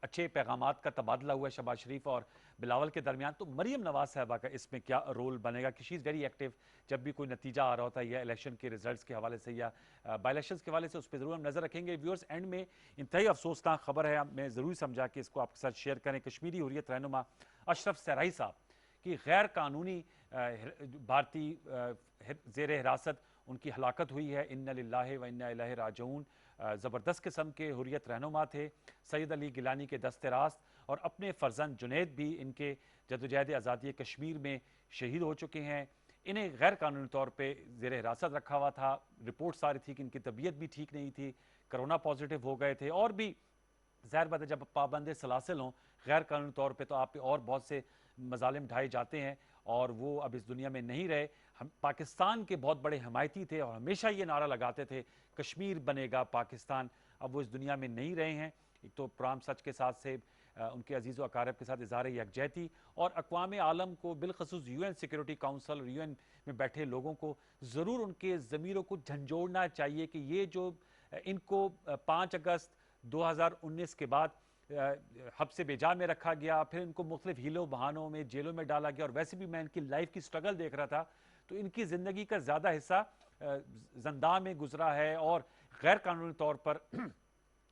अच्छे पैगामात का तबादला हुआ है शहबाज शरीफ और बिलावल के दरमियान, तो मरीम नवाज साहबा का इसमें क्या रोल बनेगा? कि शी इज़ वेरी एक्टिव, जब भी कोई नतीजा आ रहा होता है या इलेक्शन के रिजल्ट्स के हवाले से या बाई इलेक्शंस के हवाले से, उस पर ज़रूर हम नज़र रखेंगे। व्यूअर्स, एंड में इंतहाई अफसोसनाक खबर है, मैं ज़रूर समझा कि इसको आपके साथ शेयर करें। कश्मीरी हुर्रियत रहनुमा अशरफ सहराई साहब की गैर कानूनी भारतीय ज़ेर हिरासत उनकी हलाकत हुई है। इन्ना लिल्लाहि व इन्ना इलैहि राजिऊन। ज़बरदस्त किस्म के हुर्रियत रहनुमा थे, सैयद अली गिलानी के दस्ते रास्त, और अपने फ़र्जंद जुनैद भी इनके जदोजहद आज़ादी कश्मीर में शहीद हो चुके हैं। इन्हें गैर कानूनी तौर पे ज़ेर हिरासत रखा हुआ था। रिपोर्ट्स आ रही थी कि इनकी तबीयत भी ठीक नहीं थी, कोरोना पॉजिटिव हो गए थे, और भी ज़ाहिर बात है जब पाबंद सलासिल हों गैर कानूनी तौर पे, तो आप पे और बहुत से मजालिम ढाए जाते हैं, और वो अब इस दुनिया में नहीं रहे। हम पाकिस्तान के बहुत बड़े हमायती थे और हमेशा ये नारा लगाते थे कश्मीर बनेगा पाकिस्तान, अब वो इस दुनिया में नहीं रहे हैं। एक तो प्रोग्राम सच के साथ से उनके अजीज़ व अकारब के साथ इज़हार यकजहती, और अक़वाम आलम को बिलखसूस UN सिक्योरिटी काउंसिल और UN में बैठे लोगों को ज़रूर उनके ज़मीरों को झंझोड़ना चाहिए कि ये जो इनको 5 अगस्त 2019 के बाद हब्स बेजा में रखा गया, फिर इनको मुख्तलिफ हीलों बहानों में जेलों में डाला गया, और वैसे भी मैं इनकी लाइफ की स्ट्रगल देख रहा था, तो इनकी ज़िंदगी का ज़्यादा हिस्सा जंदा में गुजरा है, और गैर कानूनी तौर पर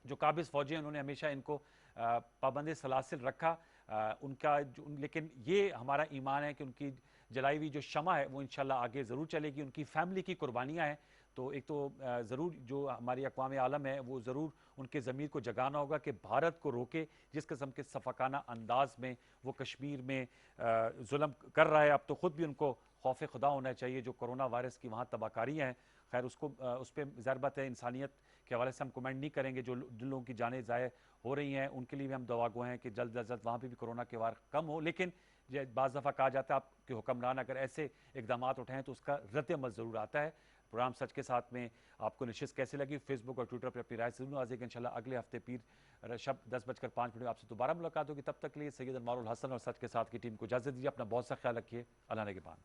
जो काबिज फौजी हैं उन्होंने हमेशा इनको पाबंद सलासिल रखा। उनका लेकिन ये हमारा ईमान है कि उनकी जलाई हुई जो शमा है वो इंशाल्लाह आगे ज़रूर चलेगी। उनकी फैमिली की कुर्बानियाँ हैं, तो एक तो ज़रूर जो हमारी अक़वाम आलम है वो ज़रूर उनके ज़मीर को जगाना होगा कि भारत को रोके जिस किस्म के सफ़ाकाना अंदाज में वो कश्मीर में जुल्म कर रहा है। अब तो ख़ुद भी उनको खौफ खुदा होना चाहिए, जो कोरोना वायरस की वहाँ तबाहकारियाँ हैं। खैर उसको उस पर ज़ाहिर बात है इंसानियत के हवाले से हम कमेंट नहीं करेंगे। जो जिन लोगों की जानें ज़ाय हो रही हैं उनके लिए भी हम दुआ गो हैं कि जल्द अज जल्द वहाँ पर भी कोरोना के वार कम हो। लेकिन बाज़ दफ़ा कहा जाता है आपके हुक्मरान अगर ऐसे इकदाम उठाएँ तो उसका रद्द-ए-अमल ज़रूर आता है। प्रोग्राम सच के साथ में आपको नशिस्त कैसे लगी, फेसबुक और ट्विटर पर अपनी राय जरूर नवाजिएगा। इंशाल्लाह अगले हफ्ते पीर शब 10:05 में आपसे दोबारा मुलाकात होगी। तब तक के लिए सैयद अनवारुल हसन और सच के साथ की टीम को इजाज़त दीजिए। अपना बहुत सा ख्याल रखिए। अल्लाह ने के बाद।